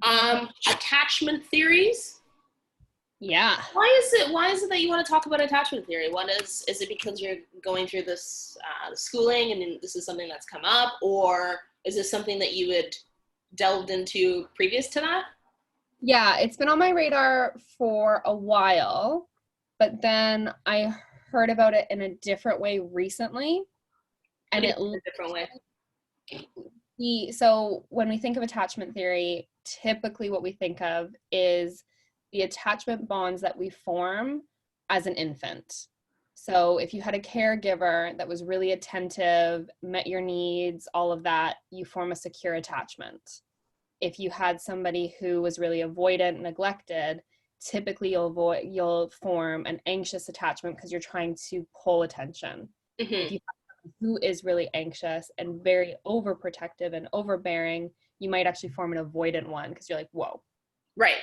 Attachment theories. Yeah. Why is it that you want to talk about attachment theory? Is it because you're going through this schooling and this is something that's come up, or is this something that you had delved into previous to that? Yeah, it's been on my radar for a while, but then I heard about it in a different way recently. And it a different way. So when we think of attachment theory, typically what we think of is the attachment bonds that we form as an infant. So if you had a caregiver that was really attentive, met your needs, all of that, you form a secure attachment. If you had somebody who was really avoidant, neglected, typically you'll form an anxious attachment because you're trying to pull attention. Mm-hmm. If you who is really anxious and very overprotective and overbearing, you might actually form an avoidant one because you're like, whoa. Right.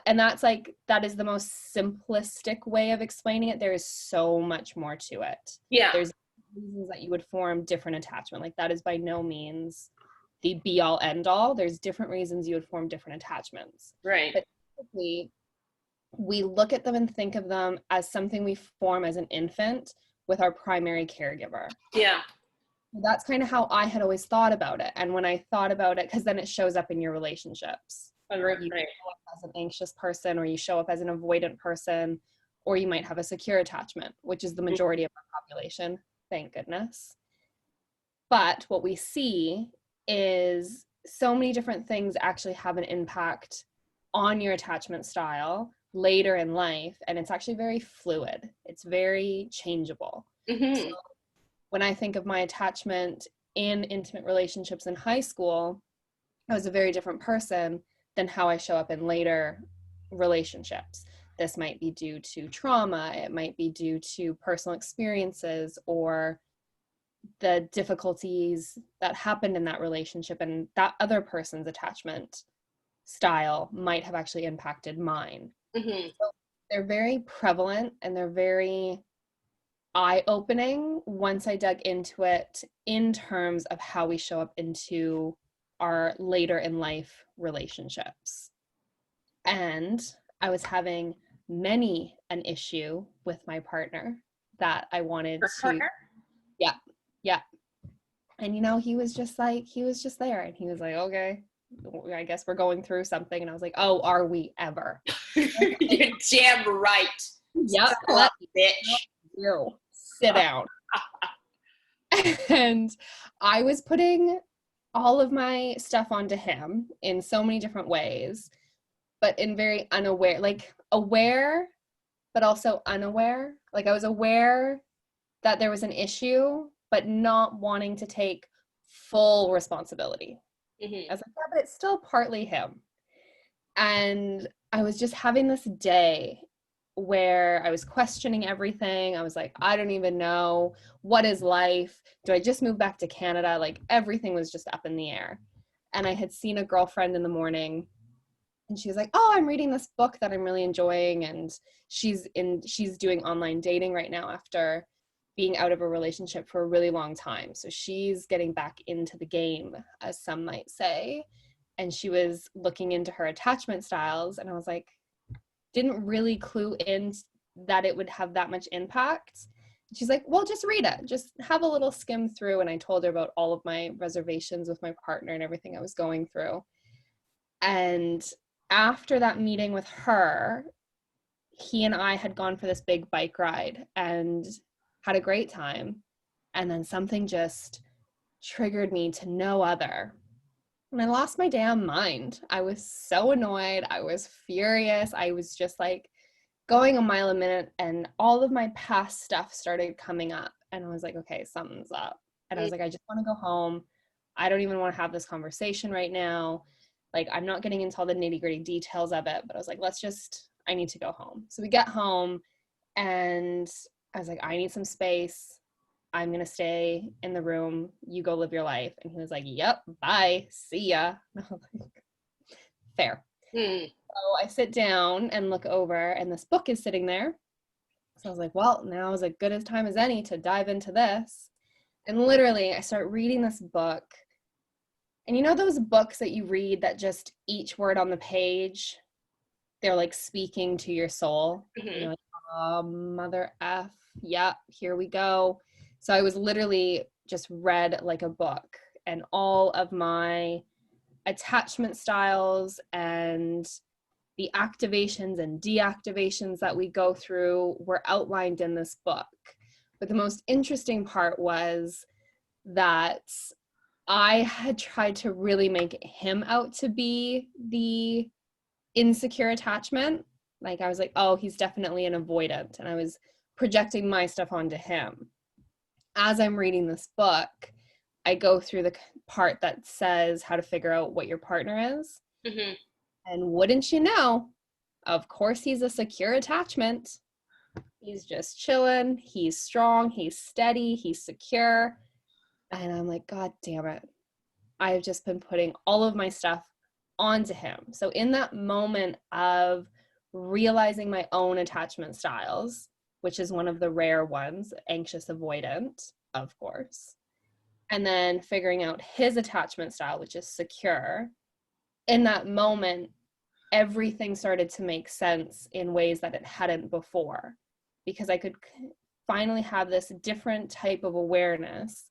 And that is the most simplistic way of explaining it. There is so much more to it. Yeah. There's reasons that you would form different attachment. Like that is by no means the be all end all. There's different reasons you would form different attachments. Right. But typically, we look at them and think of them as something we form as an infant with our primary caregiver. Yeah. That's kind of how I had always thought about it. And when I thought about it, because then it shows up in your relationships. You show up as an anxious person, or you show up as an avoidant person, or you might have a secure attachment, which is the majority of our population, thank goodness. But what we see is so many different things actually have an impact on your attachment style later in life, and it's actually very fluid. It's very changeable. Mm-hmm. So when I think of my attachment in intimate relationships in high school, I was a very different person than how I show up in later relationships. This might be due to trauma, it might be due to personal experiences, or the difficulties that happened in that relationship, and that other person's attachment style might have actually impacted mine. Mm-hmm. So they're very prevalent and they're very eye-opening once I dug into it in terms of how we show up into our later in life relationships. And I was having many an issue with my partner that I wanted to partner? Yeah. And he was just there, and he was like, okay, I guess we're going through something. And I was like, oh, are we ever? You're damn right. Yep. Bitch. You sit down. And I was putting all of my stuff onto him in so many different ways, but in very unaware, like aware, but also unaware. Like I was aware that there was an issue, but not wanting to take full responsibility. Mm-hmm. I was like, yeah, but it's still partly him. And I was just having this day where I was questioning everything. I was like, I don't even know. What is life? Do I just move back to Canada? Like everything was just up in the air. And I had seen a girlfriend in the morning, and she was like, oh, I'm reading this book that I'm really enjoying. And she's doing online dating right now after being out of a relationship for a really long time. So she's getting back into the game, as some might say. And she was looking into her attachment styles. And I was like, didn't really clue in that it would have that much impact. She's like, well, just read it. Just have a little skim through. And I told her about all of my reservations with my partner and everything I was going through. And after that meeting with her, he and I had gone for this big bike ride and had a great time. And then something just triggered me to no other. And I lost my damn mind. I was so annoyed. I was furious. I was just like going a mile a minute, and all of my past stuff started coming up. And I was like, okay, something's up. And I was like, I just want to go home. I don't even want to have this conversation right now. Like, I'm not getting into all the nitty-gritty details of it, but I was like, I need to go home. So we get home, and I was like, I need some space. I'm going to stay in the room. You go live your life. And he was like, yep, bye. See ya. And I was like, fair. So I sit down and look over, and this book is sitting there. So I was like, well, now is as good a time as any to dive into this. And literally, I start reading this book, And you know those books that you read that just each word on the page, they're like speaking to your soul? And Mm-hmm. you're like, oh, mother F, yeah, here we go. So I was literally just read like a book, and all of my attachment styles and the activations and deactivations that we go through were outlined in this book. But the most interesting part was that I had tried to really make him out to be the insecure attachment. Like I was like, oh, he's definitely an avoidant. And I was projecting my stuff onto him. As I'm reading this book, I go through the part that says how to figure out what your partner is. Mm-hmm. And wouldn't you know, of course, he's a secure attachment. He's just chilling. He's strong. He's steady. He's secure. And I'm like, God damn it. I've just been putting all of my stuff onto him. So in that moment of realizing my own attachment styles, which is one of the rare ones, anxious avoidant, of course, and then figuring out his attachment style, which is secure, in that moment, everything started to make sense in ways that it hadn't before, because I could finally have this different type of awareness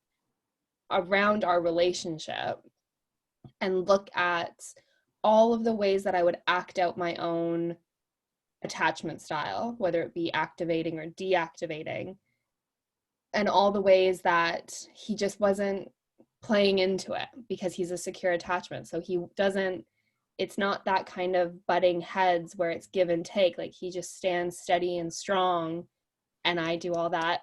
around our relationship and look at all of the ways that I would act out my own attachment style, whether it be activating or deactivating, and all the ways that he just wasn't playing into it because he's a secure attachment. So he doesn't, it's not that kind of butting heads where it's give and take. Like he just stands steady and strong, and I do all that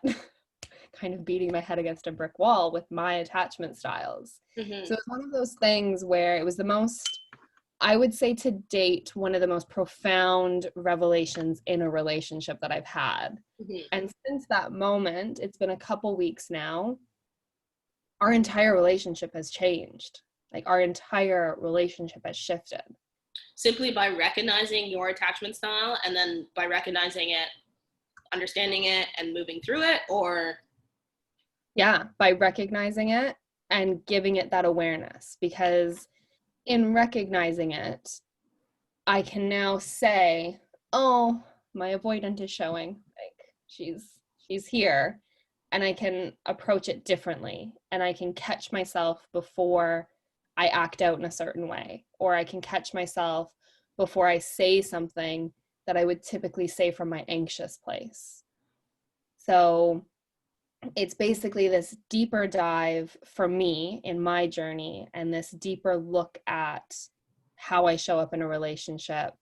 kind of beating my head against a brick wall with my attachment styles. Mm-hmm. So it's one of those things where it was the most, I would say to date, one of the most profound revelations in a relationship that I've had. Mm-hmm. And since that moment, it's been a couple weeks now, our entire relationship has changed. Like our entire relationship has shifted. Simply by recognizing your attachment style, and then by recognizing it, understanding it, and moving through it, or Yeah, by recognizing it and giving it that awareness, because in recognizing it, I can now say, oh, my avoidant is showing, like she's here, and I can approach it differently, and I can catch myself before I act out in a certain way, or I can catch myself before I say something that I would typically say from my anxious place. So it's basically this deeper dive for me in my journey, and this deeper look at how I show up in a relationship,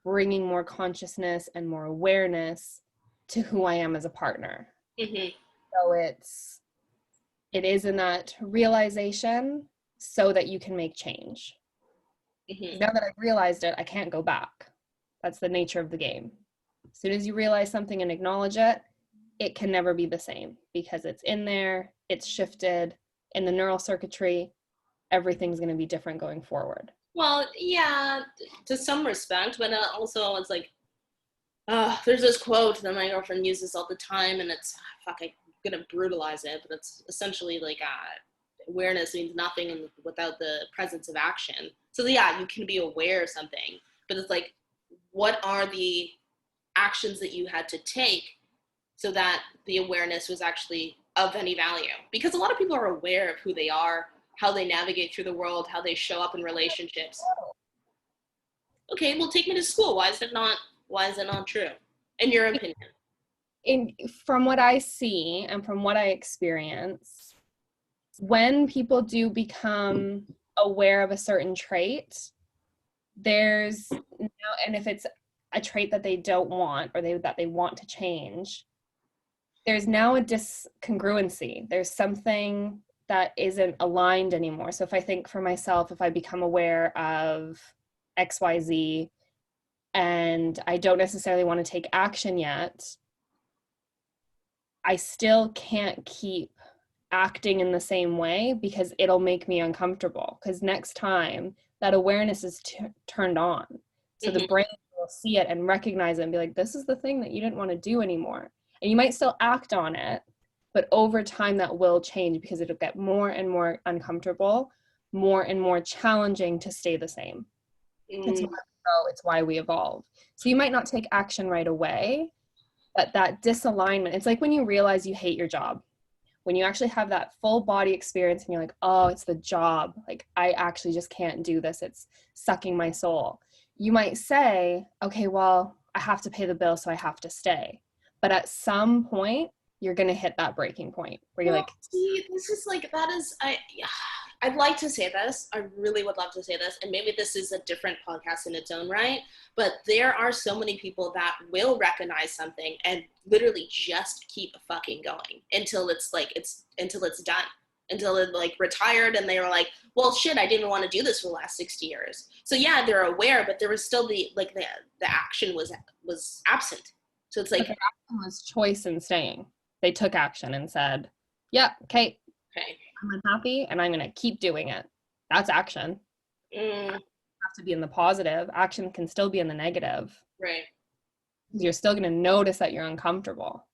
bringing more consciousness and more awareness to who I am as a partner. mm-hmm. So it is in that realization so that you can make change. Mm-hmm. Now that I've realized it, I can't go back. That's the nature of the game. As soon as you realize something and acknowledge it, it can never be the same because it's in there, it's shifted in the neural circuitry. Everything's going to be different going forward. Well, yeah, to some respect, but also it's like, there's this quote that my girlfriend uses all the time, and it's, fuck, I'm gonna brutalize it, but it's essentially like, awareness means nothing without the presence of action. So yeah, you can be aware of something, but it's like, what are the actions that you had to take so that the awareness was actually of any value? Because a lot of people are aware of who they are, how they navigate through the world, how they show up in relationships. Okay, well, take me to school. Why is it not true, in your opinion? From what I see and from what I experience, when people do become aware of a certain trait, there's now, and if it's a trait that they don't want or that they want to change, there's now a discongruency. There's something that isn't aligned anymore. So if I think for myself, if I become aware of XYZ and I don't necessarily want to take action yet, I still can't keep acting in the same way because it'll make me uncomfortable. Because next time that awareness is turned on. So Mm-hmm. the brain will see it and recognize it and be like, this is the thing that you didn't want to do anymore. And you might still act on it, but over time that will change because it'll get more and more uncomfortable. more and more challenging to stay the same. It's why we grow, it's why we evolve. So you might not take action right away, but that disalignment, it's like when you realize you hate your job. When you actually have that full body experience and you're like, oh, it's the job. Like, I actually just can't do this. It's sucking my soul. You might say, okay, well, I have to pay the bill, so I have to stay. But at some point, you're going to hit that breaking point where you're like, see, this is like, that is, I'd like to say this. I really would love to say this. And maybe this is a different podcast in its own right. But there are so many people that will recognize something and literally just keep fucking going until it's like, until it's done. Until it like retired and they were like, well, shit, I didn't want to do this for the last 60 years. So yeah, they're aware, but there was still the action was absent. So it's like, the action was choice in staying. They took action and said, yeah, okay, I'm unhappy and I'm going to keep doing it. That's action. It have to be in the positive. Action can still be in the negative. Right. You're still going to notice that you're uncomfortable.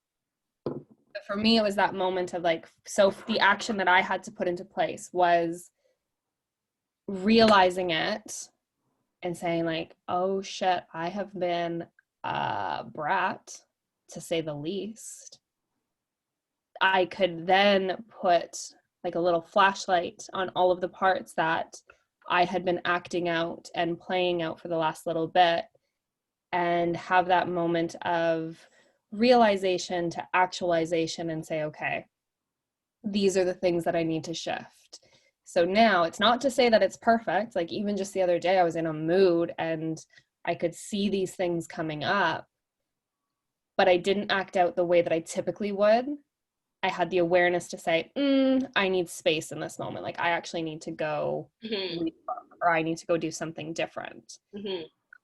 But for me, it was that moment of like, so the action that I had to put into place was realizing it and saying like, oh shit, I have been a brat, to say the least. I could then put like a little flashlight on all of the parts that I had been acting out and playing out for the last little bit and have that moment of realization to actualization and say, okay, these are the things that I need to shift. So now it's not to say that it's perfect. Like even just the other day, I was in a mood and I could see these things coming up, but I didn't act out the way that I typically would. I had the awareness to say, I need space in this moment. Like I actually need to go or I need to go do something different.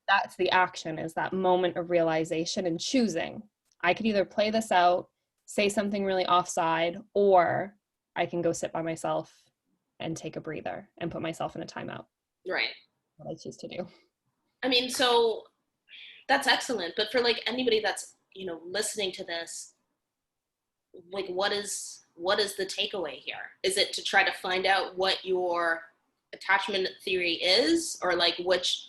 That's the action, is that moment of realization and choosing. I could either play this out, say something really offside, or I can go sit by myself and take a breather and put myself in a timeout. Right. What I choose to do. I mean, so that's excellent. But for like anybody that's, listening to this, like what is the takeaway here? Is it to try to find out what your attachment theory is, or like which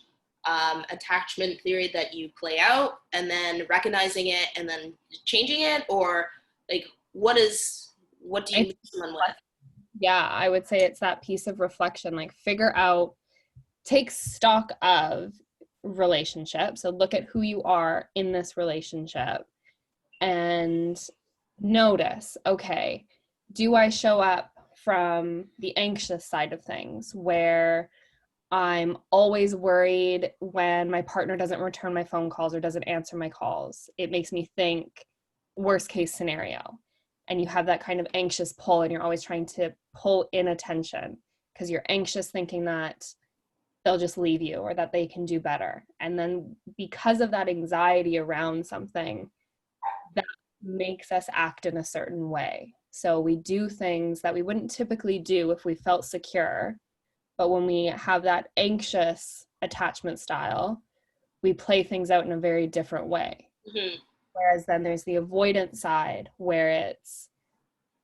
attachment theory that you play out and then recognizing it and then changing it, or like what do you meet someone with? Yeah, I would say it's that piece of reflection, like figure out, take stock of relationship. So look at who you are in this relationship and notice, okay, do I show up from the anxious side of things where I'm always worried when my partner doesn't return my phone calls or doesn't answer my calls? It makes me think worst case scenario. And you have that kind of anxious pull and you're always trying to pull in attention because you're anxious thinking that they'll just leave you or that they can do better. And then because of that anxiety around something, that makes us act in a certain way. So we do things that we wouldn't typically do if we felt secure. But when we have that anxious attachment style, we play things out in a very different way. Whereas then there's the avoidant side where it's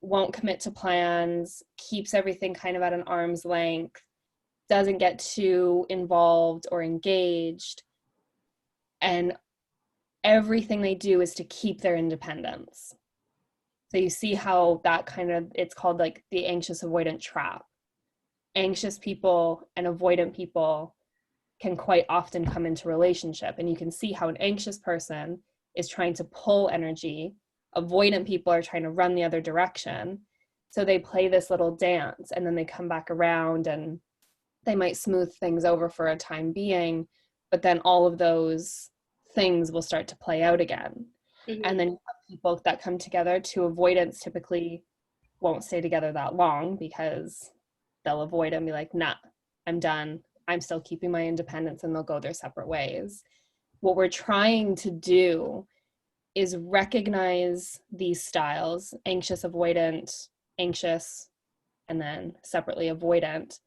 won't commit to plans, keeps everything kind of at an arm's length, doesn't get too involved or engaged, and everything they do is to keep their independence. So you see how that kind of, it's called like the anxious avoidant trap. Anxious people and avoidant people can quite often come into relationship, and you can see how an anxious person is trying to pull energy, avoidant people are trying to run the other direction. So they play this little dance and then they come back around and they might smooth things over for a time being, but then all of those things will start to play out again. And then you have people that come together. To avoidance typically won't stay together that long because they'll avoid and be like, nah, I'm done. I'm still keeping my independence, and they'll go their separate ways. What we're trying to do is recognize these styles, anxious, avoidant, anxious, and then separately avoidant.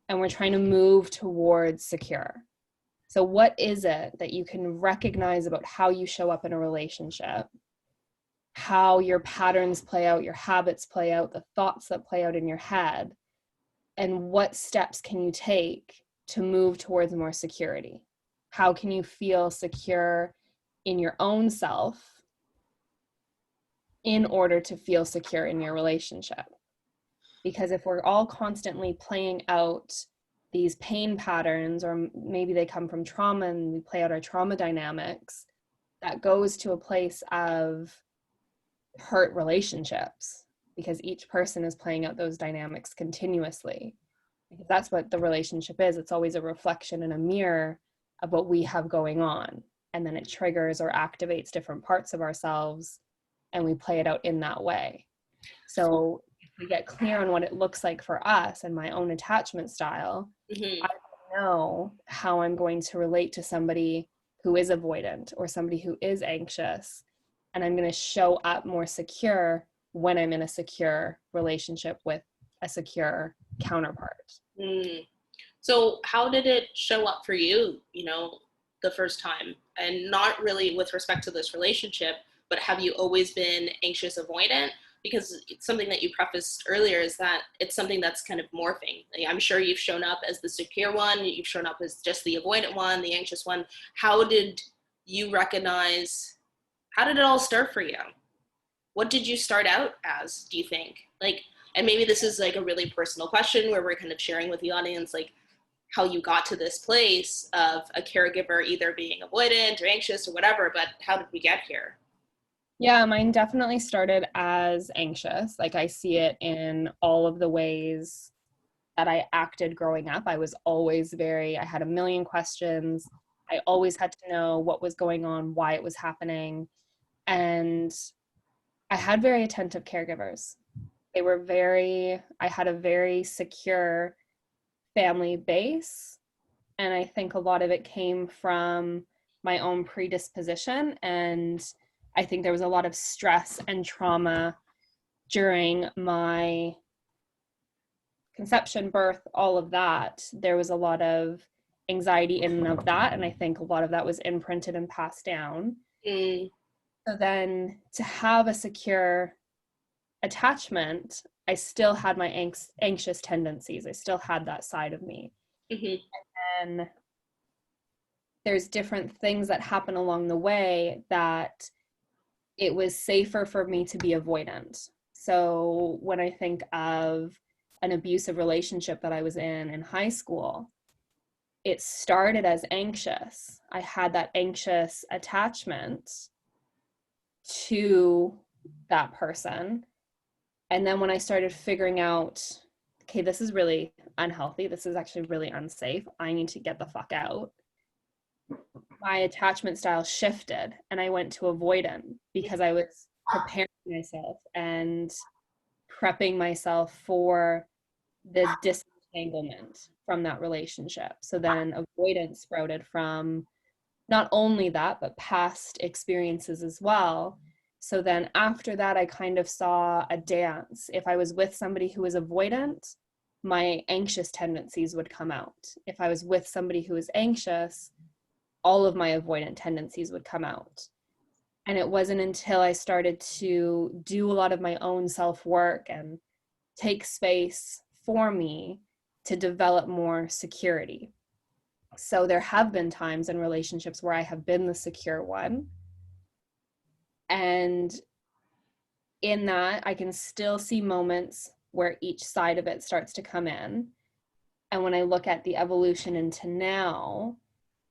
And we're trying to move towards secure. So what is it that you can recognize about how you show up in a relationship, how your patterns play out, your habits play out, the thoughts that play out in your head, And what steps can you take to move towards more security? How can you feel secure in your own self in order to feel secure in your relationship? Because if we're all constantly playing out these pain patterns, or maybe they come from trauma and we play out our trauma dynamics, that goes to a place of hurt relationships, because each person is playing out those dynamics continuously. Because that's what the relationship is. It's always a reflection and a mirror of what we have going on. And then it triggers or activates different parts of ourselves, and we play it out in that way. So if we get clear on what it looks like for us and my own attachment style, Mm-hmm. I know how I'm going to relate to somebody who is avoidant or somebody who is anxious. And I'm going to show up more secure when I'm in a secure relationship with a secure counterpart. Mm. So how did it show up for you, the first time? And not really with respect to this relationship, but have you always been anxious avoidant? Because it's something that you prefaced earlier is that it's something that's kind of morphing. Like, I'm sure you've shown up as the secure one, you've shown up as just the avoidant one, the anxious one. How did you recognize, how did it all start for you? What did you start out as, do you think? Like, and maybe this is like a really personal question where we're kind of sharing with the audience, like, how you got to this place of a caregiver either being avoidant or anxious or whatever, but how did we get here? Yeah, mine definitely started as anxious. Like, I see it in all of the ways that I acted growing up. I was always I had a million questions. I always had to know what was going on, why it was happening. And I had very attentive caregivers. I had a very secure family base. And I think a lot of it came from my own predisposition. And I think there was a lot of stress and trauma during my conception, birth, all of that. There was a lot of anxiety in and of that. And I think a lot of that was imprinted and passed down. Mm, So then to have a secure attachment, I still had my anxious tendencies. I still had that side of me. mm-hmm. And there's different things that happen along the way that it was safer for me to be avoidant. So when I think of an abusive relationship that I was in high school, it started as anxious. I had that anxious attachment to that person. And then when I started figuring out, okay, this is really unhealthy, this is actually really unsafe, I need to get the fuck out, my attachment style shifted and I went to avoidant because I was preparing myself and prepping myself for the disentanglement from that relationship. So then avoidance sprouted from not only that, but past experiences as well. So then after that, I kind of saw a dance. If I was with somebody who was avoidant, my anxious tendencies would come out. If I was with somebody who was anxious, all of my avoidant tendencies would come out. And it wasn't until I started to do a lot of my own self-work and take space for me to develop more security. So there have been times in relationships where I have been the secure one. And in that, I can still see moments where each side of it starts to come in. And when I look at the evolution into now,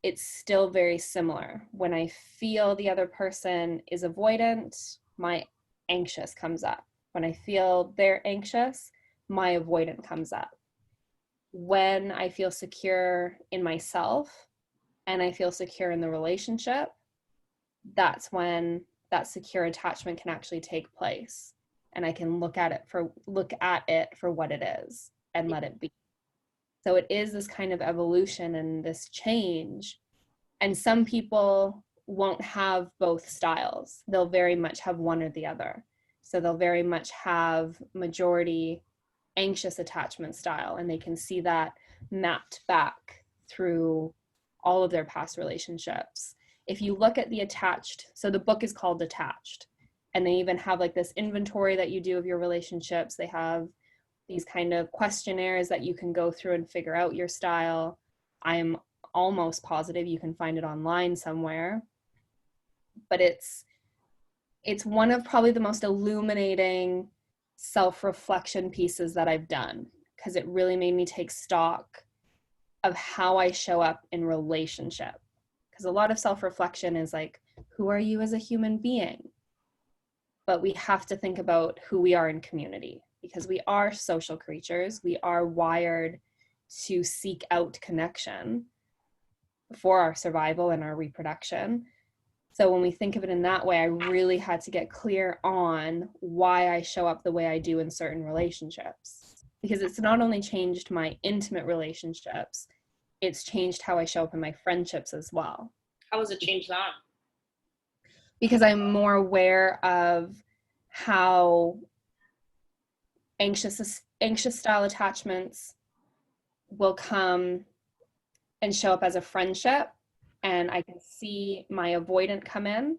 it's still very similar. When I feel the other person is avoidant, my anxious comes up. When I feel they're anxious, my avoidant comes up. When I feel secure in myself and I feel secure in the relationship, that's when that secure attachment can actually take place. And I can look at it for what it is and let it be. So it is this kind of evolution and this change. And some people won't have both styles. They'll very much have one or the other. So they'll very much have majority anxious attachment style, and they can see that mapped back through all of their past relationships. If you look at the attached, so the book is called Attached, and they even have like this inventory that you do of your relationships. They have these kind of questionnaires that you can go through and figure out your style. I'm almost positive you can find it online somewhere, but it's one of probably the most illuminating self-reflection pieces that I've done, because it really made me take stock of how I show up in relationship. Because a lot of self-reflection is like, who are you as a human being? But we have to think about who we are in community, because we are social creatures. We are wired to seek out connection for our survival and our reproduction. So when we think of it in that way, I really had to get clear on why I show up the way I do in certain relationships, because it's not only changed my intimate relationships, it's changed how I show up in my friendships as well. How has it changed that? Because I'm more aware of how anxious style attachments will come and show up as a friendship, and I can see my avoidant come in.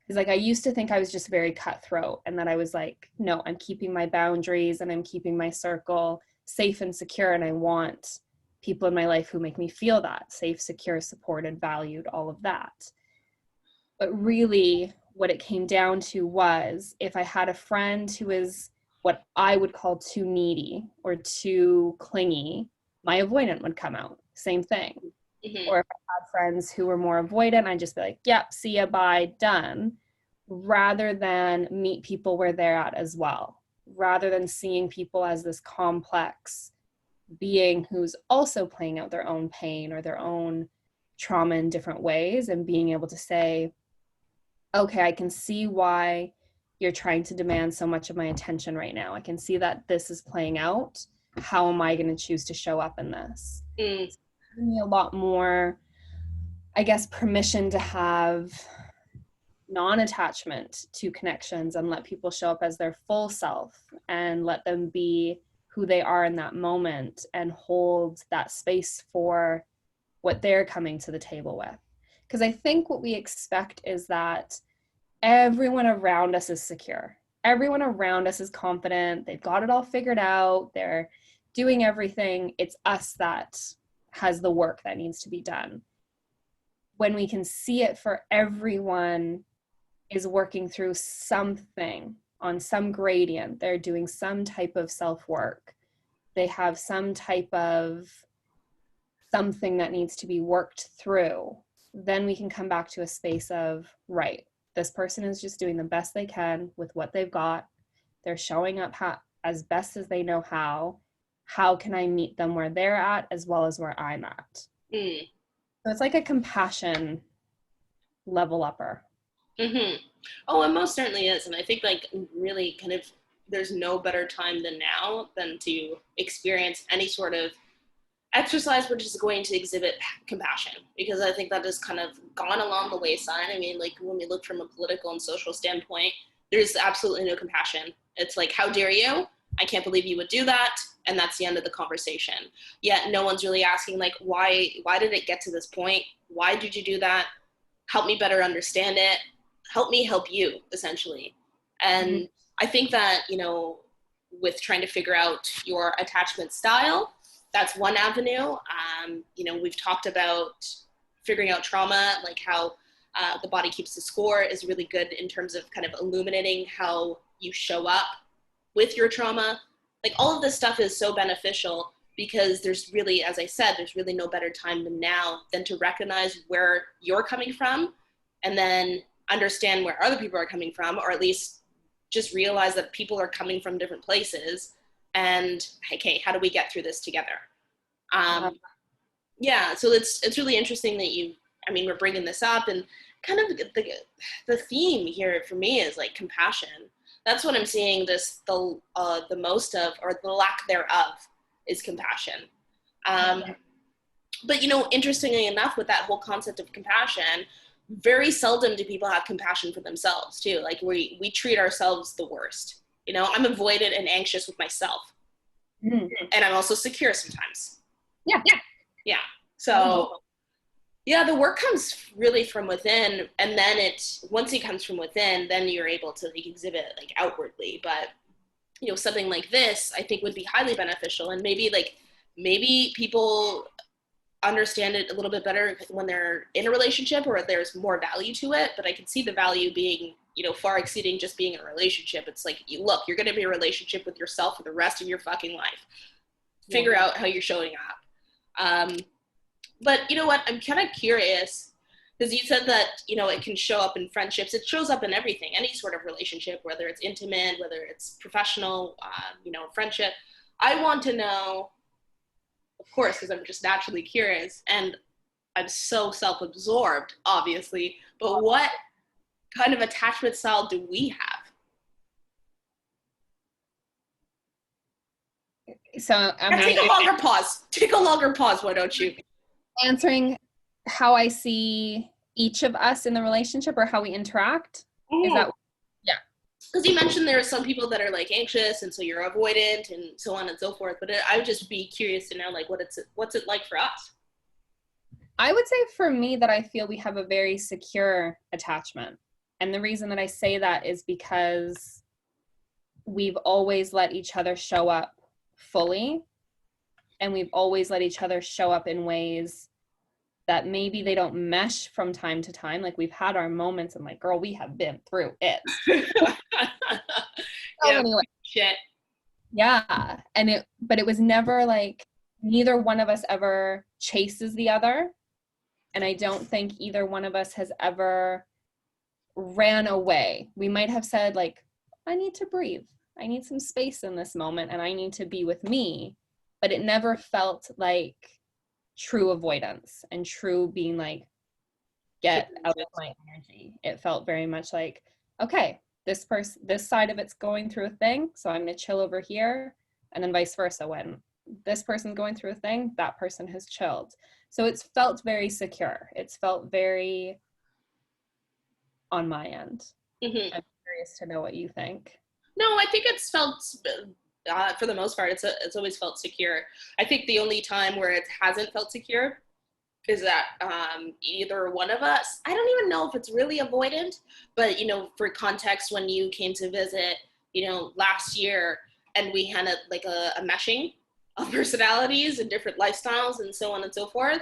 Because like I used to think I was just very cutthroat, and that I was like, no, I'm keeping my boundaries and I'm keeping my circle safe and secure, and I want people in my life who make me feel that safe, secure, supported, valued, all of that. But really what it came down to was, if I had a friend who is what I would call too needy or too clingy, my avoidant would come out. Same thing. Mm-hmm. Or if I had friends who were more avoidant, I'd just be like, yep, see ya, bye, done. Rather than meet people where they're at as well. Rather than seeing people as this complex being who's also playing out their own pain or their own trauma in different ways, and being able to say, okay, I can see why you're trying to demand so much of my attention right now. I can see that this is playing out. How am I going to choose to show up in this? It's giving me a lot more, I guess, permission to have non-attachment to connections and let people show up as their full self and let them be who they are in that moment and hold that space for what they're coming to the table with. Because I think what we expect is that everyone around us is secure. Everyone around us is confident. They've got it all figured out. They're doing everything. It's us that has the work that needs to be done. When we can see it for everyone is working through something on some gradient. They're doing some type of self-work. They have some type of something that needs to be worked through. Then we can come back to a space of, right, this person is just doing the best they can with what they've got. They're showing up as best as they know how. How can I meet them where they're at as well as where I'm at? So it's like a compassion level upper. Mm-hmm. Oh, it most certainly is. And I think like really kind of there's no better time than now than to experience any sort of exercise which is going to exhibit compassion, because I think that has kind of gone along the wayside. I mean, like when we look from a political and social standpoint, there's absolutely no compassion. It's like, how dare you? I can't believe you would do that. And that's the end of the conversation. Yet no one's really asking like, why did it get to this point? Why did you do that? Help me better understand it. Help me help you, essentially. And I think that, you know, with trying to figure out your attachment style, that's one avenue. You know, we've talked about figuring out trauma, like how the body keeps the score is really good in terms of kind of illuminating how you show up with your trauma. Like all of this stuff is so beneficial because there's really, as I said, there's really no better time than now than to recognize where you're coming from and then understand where other people are coming from, or at least just realize that people are coming from different places and, okay, how do we get through this together? Yeah, so it's really interesting that we're bringing this up, and kind of the theme here for me is like compassion. That's what I'm seeing the most of, or the lack thereof, is compassion. But, you know, interestingly enough, with that whole concept of compassion, very seldom do people have compassion for themselves too. Like we treat ourselves the worst. You know, I'm avoided and anxious with myself. And I'm also secure sometimes. Yeah. So yeah, the work comes really from within, and then once it comes from within, then you're able to like exhibit like outwardly. But something like this, I think would be highly beneficial. And maybe people understand it a little bit better when they're in a relationship or there's more value to it. But I can see the value being, far exceeding just being in a relationship. It's like, look, you're going to be in a relationship with yourself for the rest of your fucking life. Figure out how you're showing up. But you know what? I'm kind of curious because you said that, it can show up in friendships. It shows up in everything, any sort of relationship, whether it's intimate, whether it's professional, friendship. I want to know, of course, because I'm just naturally curious and I'm so self-absorbed, obviously, but what kind of attachment style do we have? So take a longer pause. Why don't you? Answering how I see each of us in the relationship or how we interact. Is that? Yeah. Because you mentioned there are some people that are like anxious and so you're avoidant and so on and so forth. But I would just be curious to know like what's it like for us? I would say for me that I feel we have a very secure attachment. And the reason that I say that is because we've always let each other show up fully. And we've always let each other show up in ways that maybe they don't mesh from time to time. Like we've had our moments and like, girl, we have been through it. Anyway. Shit. Yeah. But it was never like neither one of us ever chases the other. And I don't think either one of us has ever ran away. We might have said like, I need to breathe. I need some space in this moment and I need to be with me. But it never felt like true avoidance and true being like, get out of my energy. It felt very much like, okay, this side of it's going through a thing, so I'm going to chill over here, and then vice versa. When this person's going through a thing, that person has chilled. So it's felt very secure. It's felt very on my end. Mm-hmm. I'm curious to know what you think. No, I think it's felt, for the most part, it's always felt secure. I think the only time where it hasn't felt secure is that either one of us, I don't even know if it's really avoidant, but, for context, when you came to visit, last year, and we had a meshing of personalities and different lifestyles and so on and so forth,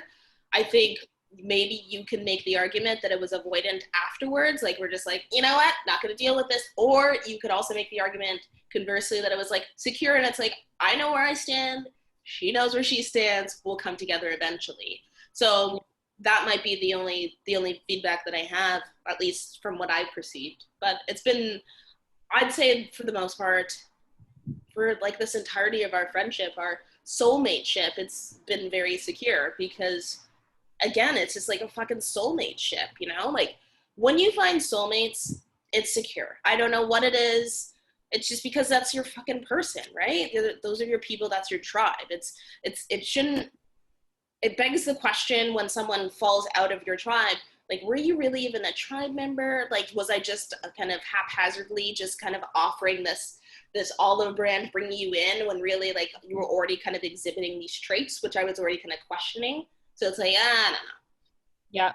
I think maybe you can make the argument that it was avoidant afterwards. Like, we're just like, you know what, not going to deal with this. Or you could also make the argument conversely that it was like secure and it's like, I know where I stand. She knows where she stands. We'll come together eventually. So that might be the only feedback that I have, at least from what I've perceived. But it's been, I'd say for the most part, for like this entirety of our friendship, our soulmate-ship, it's been very secure because, again, it's just like a fucking soulmate ship, Like, when you find soulmates, it's secure. I don't know what it is. It's just because that's your fucking person, right? Those are your people. That's your tribe. It shouldn't, it begs the question when someone falls out of your tribe, like, were you really even a tribe member? Like, was I just kind of haphazardly just kind of offering this olive brand, bringing you in when really, like, you were already kind of exhibiting these traits, which I was already kind of questioning. So it's like, I don't know. Yeah,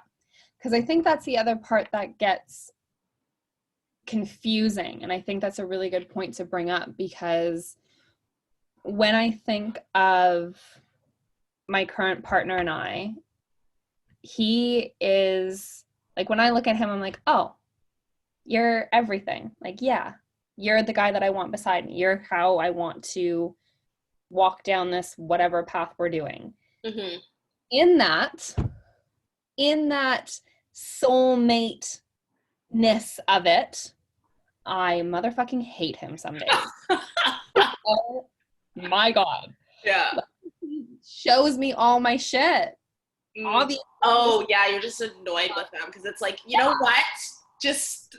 because I think that's the other part that gets confusing. And I think that's a really good point to bring up, because when I think of my current partner and I, he is like, when I look at him, I'm like, oh, you're everything. Like, yeah, you're the guy that I want beside me. You're how I want to walk down this whatever path we're doing. Mm-hmm. In that soulmate-ness of it, I motherfucking hate him some days. Oh my God. Yeah. He shows me all my shit. Oh yeah, you're just annoyed with them because it's like, you know what? Just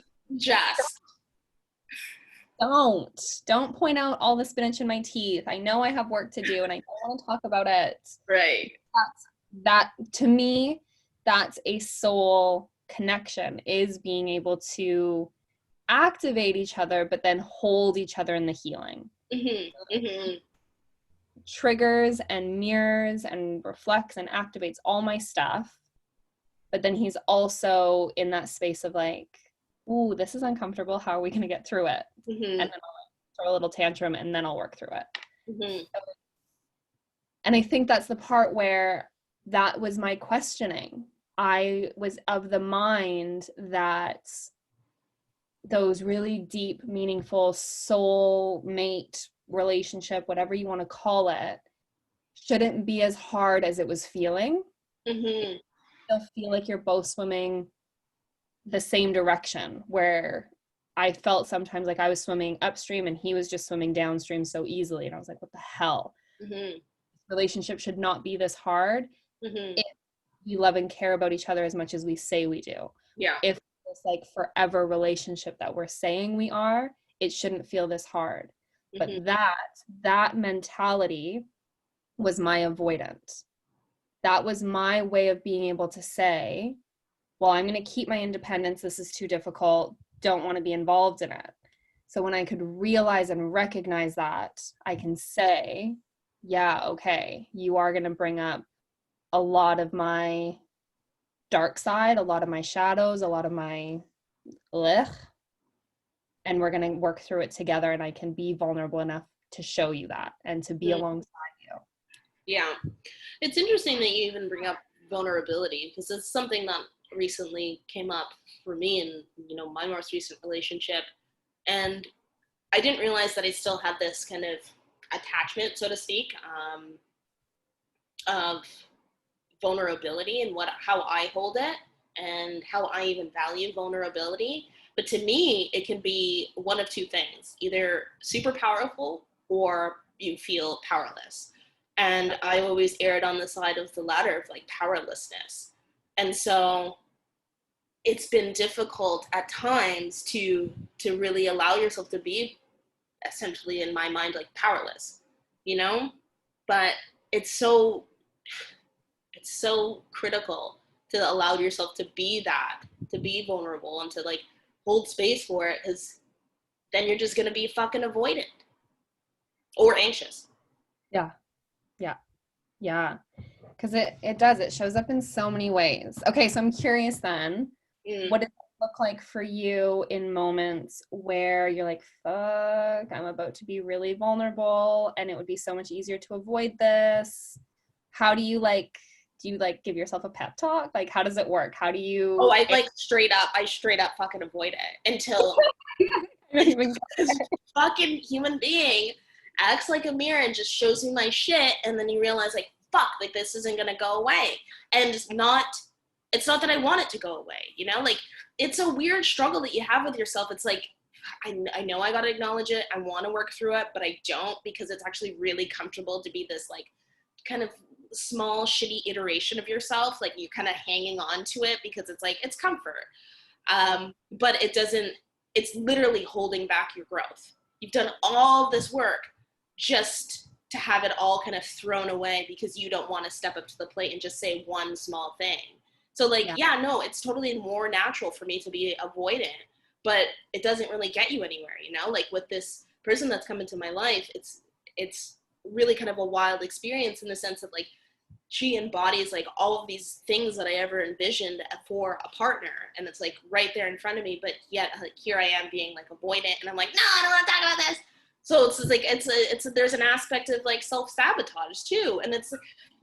don't point out all the spinach in my teeth. I know I have work to do and I don't want to talk about it. Right. That to me, that's a soul connection, is being able to activate each other, but then hold each other in the healing. Mm-hmm. Mm-hmm. Triggers and mirrors and reflects and activates all my stuff, but then he's also in that space of like, ooh, this is uncomfortable, how are we going to get through it? Mm-hmm. And then I'll throw a little tantrum and then I'll work through it. Mm-hmm. And I think that's the part where that was my questioning. I was of the mind that those really deep, meaningful soul mate relationship, whatever you want to call it, shouldn't be as hard as it was feeling. Mm-hmm. You'll feel like you're both swimming the same direction, where I felt sometimes like I was swimming upstream and he was just swimming downstream so easily. And I was like, what the hell? Mm-hmm. Relationship should not be this hard Mm-hmm. if we love and care about each other as much as we say we do. Yeah. If it's like forever relationship that we're saying we are, it shouldn't feel this hard. Mm-hmm. But that mentality was my avoidance. That was my way of being able to say, well, I'm going to keep my independence. This is too difficult. Don't want to be involved in it. So when I could realize and recognize that, I can say, yeah, okay, you are going to bring up a lot of my dark side, a lot of my shadows, a lot of my ugh, and we're going to work through it together, and I can be vulnerable enough to show you that and to be Mm-hmm. alongside you. Yeah. It's interesting that you even bring up vulnerability, because it's something that recently came up for me in, my most recent relationship. And I didn't realize that I still had this kind of attachment, so to speak, of vulnerability and how I hold it and how I even value vulnerability. But to me, it can be one of two things: either super powerful or you feel powerless. And I always erred on the side of the latter, of like powerlessness. And so it's been difficult at times to really allow yourself to be, essentially in my mind, like powerless, but it's so critical to allow yourself to be that, to be vulnerable and to like hold space for it, because then you're just going to be fucking avoidant or anxious. Yeah. Because it shows up in so many ways. Okay, so I'm curious then, what does it look like for you in moments where you're like, fuck, I'm about to be really vulnerable and it would be so much easier to avoid this? How do you give yourself a pep talk? Like, how does it work? How do you I straight up fucking avoid it until fucking human being acts like a mirror and just shows me my shit, and then you realize like, fuck, like this isn't gonna go away. And it's not that I want it to go away, like it's a weird struggle that you have with yourself. It's like, I know I gotta acknowledge it, I want to work through it, but I don't, because it's actually really comfortable to be this like kind of small shitty iteration of yourself, like you're kind of hanging on to it because it's like it's comfort, but it's literally holding back your growth. You've done all this work just to have it all kind of thrown away because you don't want to step up to the plate and just say one small thing. So like, no, it's totally more natural for me to be avoidant, but it doesn't really get you anywhere, like with this person that's come into my life, it's really kind of a wild experience in the sense that like she embodies like all of these things that I ever envisioned for a partner, and it's like right there in front of me, but yet like here I am being like avoidant, and I'm like, no, I don't want to talk about this. So it's just like there's an aspect of like self-sabotage too, and it's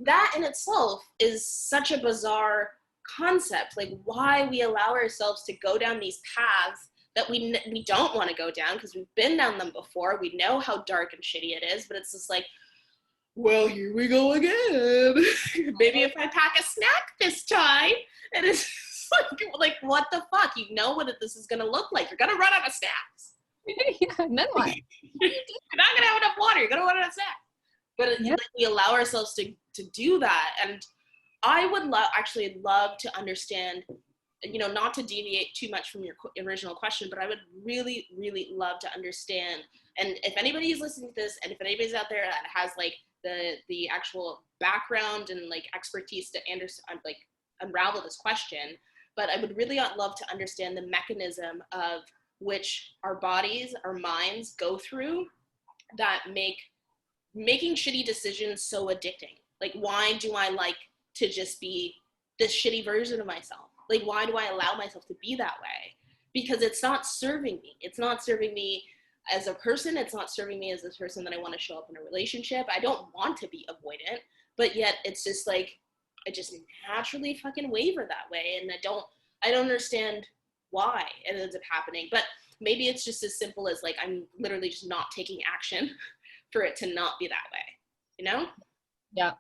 that in itself is such a bizarre concept, like why we allow ourselves to go down these paths that we don't want to go down because we've been down them before. We know how dark and shitty it is, but it's just like, well, here we go again. Maybe if I pack a snack this time. And it's like what the fuck? You know what this is going to look like. You're going to run out of snacks. Yeah, and then what? You're not going to have enough water. You're going to run out of snacks. But like, we allow ourselves to do that. And I would actually love to understand, not to deviate too much from your original question, but I would really, really love to understand. And if anybody's listening to this, and if anybody's out there that has like the actual background and like expertise to unravel this question, but I would really love to understand the mechanism of which our bodies, our minds go through that make making shitty decisions so addicting. Like, why do I like to just be this shitty version of myself? Like, why do I allow myself to be that way? Because it's not serving me. It's not serving me as a person, it's not serving me as this person that I want to show up in a relationship. I don't want to be avoidant, but yet it's just like, I just naturally fucking waver that way. And I don't understand why it ends up happening. But maybe it's just as simple as like, I'm literally just not taking action for it to not be that way, you know? Yeah.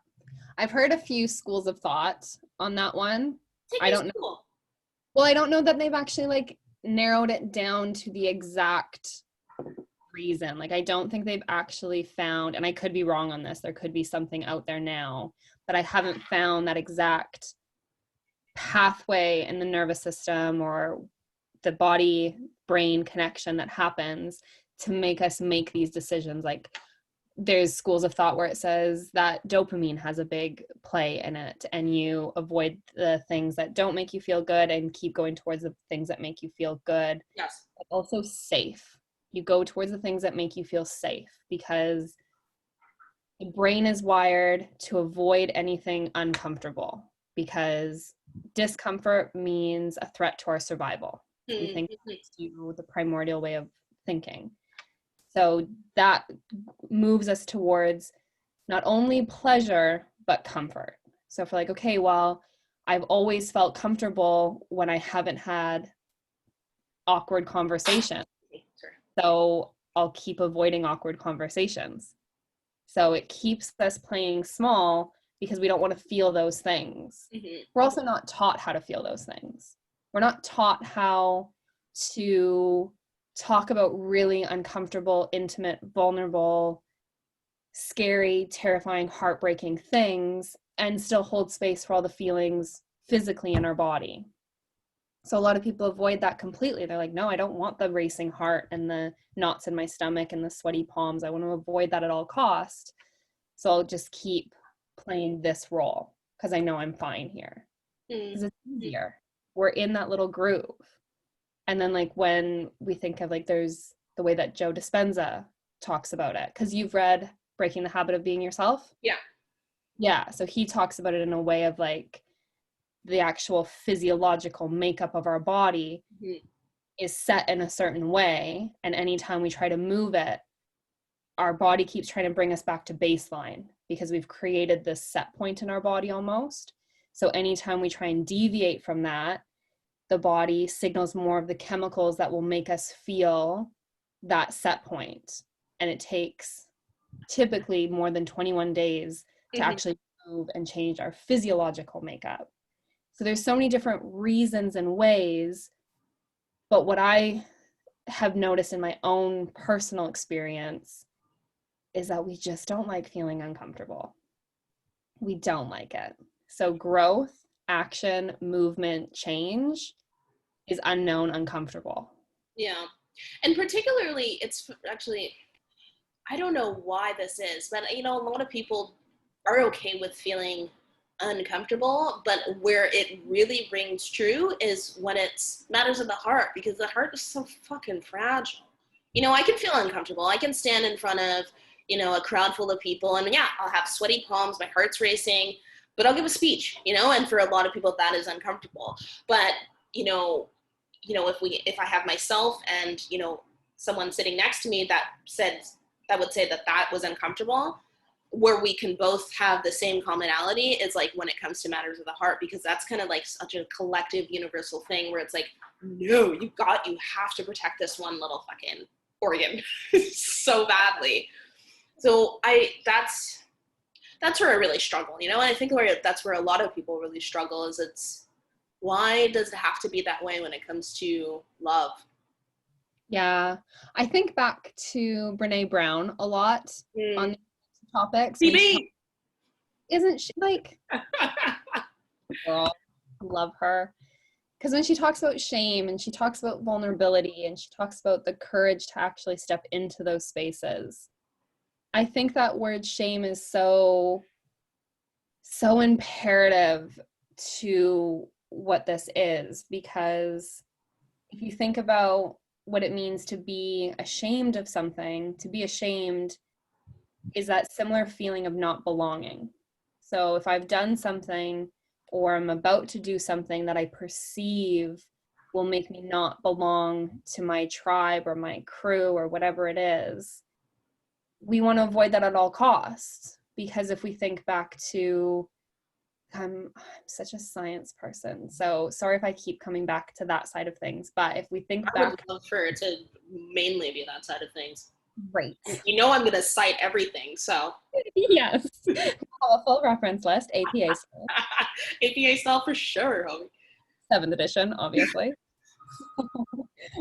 I've heard a few schools of thought on that one. Take I me to don't know. school. Well, I don't know that they've actually like narrowed it down to the exact reason. Like, I don't think they've actually found, and I could be wrong on this, there could be something out there now, but I haven't found that exact pathway in the nervous system or the body brain connection that happens to make us make these decisions. Like, there's schools of thought where it says that dopamine has a big play in it, and you avoid the things that don't make you feel good and keep going towards the things that make you feel good. Yes. But also safe. You go towards the things that make you feel safe, because the brain is wired to avoid anything uncomfortable, because discomfort means a threat to our survival. We think to the primordial way of thinking. So that moves us towards not only pleasure, but comfort. So if we're like, okay, well, I've always felt comfortable when I haven't had awkward conversation. So I'll keep avoiding awkward conversations. So it keeps us playing small because we don't want to feel those things. Mm-hmm. We're also not taught how to feel those things. We're not taught how to talk about really uncomfortable, intimate, vulnerable, scary, terrifying, heartbreaking things and still hold space for all the feelings physically in our body. So a lot of people avoid that completely. They're like, no, I don't want the racing heart and the knots in my stomach and the sweaty palms. I want to avoid that at all costs. So I'll just keep playing this role because I know I'm fine here. Because it's easier. We're in that little groove. And then like when we think of like, there's the way that Joe Dispenza talks about it, because you've read Breaking the Habit of Being Yourself. Yeah. So he talks about it in a way of like the actual physiological makeup of our body is set in a certain way. And anytime we try to move it, our body keeps trying to bring us back to baseline because we've created this set point in our body almost. So anytime we try and deviate from that, the body signals more of the chemicals that will make us feel that set point. And it takes typically more than 21 days to actually move and change our physiological makeup. So there's so many different reasons and ways, but what I have noticed in my own personal experience is that we just don't like feeling uncomfortable. We don't like it. So growth, action, movement, change is unknown, uncomfortable. Yeah. And particularly, it's actually, I don't know why this is, but you know, a lot of people are okay with feeling uncomfortable, but where it really rings true is when it's matters of the heart, because the heart is so fucking fragile. You know, I can feel uncomfortable. I can stand in front of, you know, a crowd full of people, and yeah, I'll have sweaty palms, my heart's racing, but I'll give a speech, you know, and for a lot of people that is uncomfortable. But, if I have myself and, you know, someone sitting next to me that would say that that was uncomfortable, where we can both have the same commonality is like when it comes to matters of the heart, because that's kind of like such a collective universal thing where it's like, no, you have to protect this one little fucking organ so badly. So that's where I really struggle, you know, and I think that's where a lot of people really struggle is why does it have to be that way when it comes to love? Yeah. I think back to Brene Brown a lot on these topics. Isn't she like, girl, love her. Because when she talks about shame and she talks about vulnerability and she talks about the courage to actually step into those spaces, I think that word shame is so imperative to what this is, because if you think about what it means to be ashamed of something, to be ashamed is that similar feeling of not belonging. So if I've done something or I'm about to do something that I perceive will make me not belong to my tribe or my crew or whatever it is, we want to avoid that at all costs. Because if we think back to, I'm such a science person, so sorry if I keep coming back to that side of things, but if we think I would back, love for it to mainly be that side of things. great. You know I'm going to cite everything, so. Yes. A full reference list, APA style. APA style for sure, homie. 7th edition, obviously.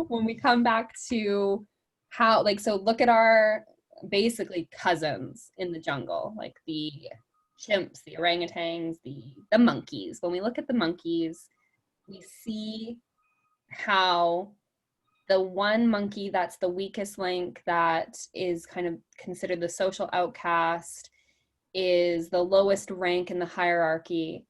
When we come back to how, like, so look at our basically cousins in the jungle, like the chimps, the orangutans, the monkeys. When we look at the monkeys, we see how the one monkey that's the weakest link, that is kind of considered the social outcast, is the lowest rank in the hierarchy.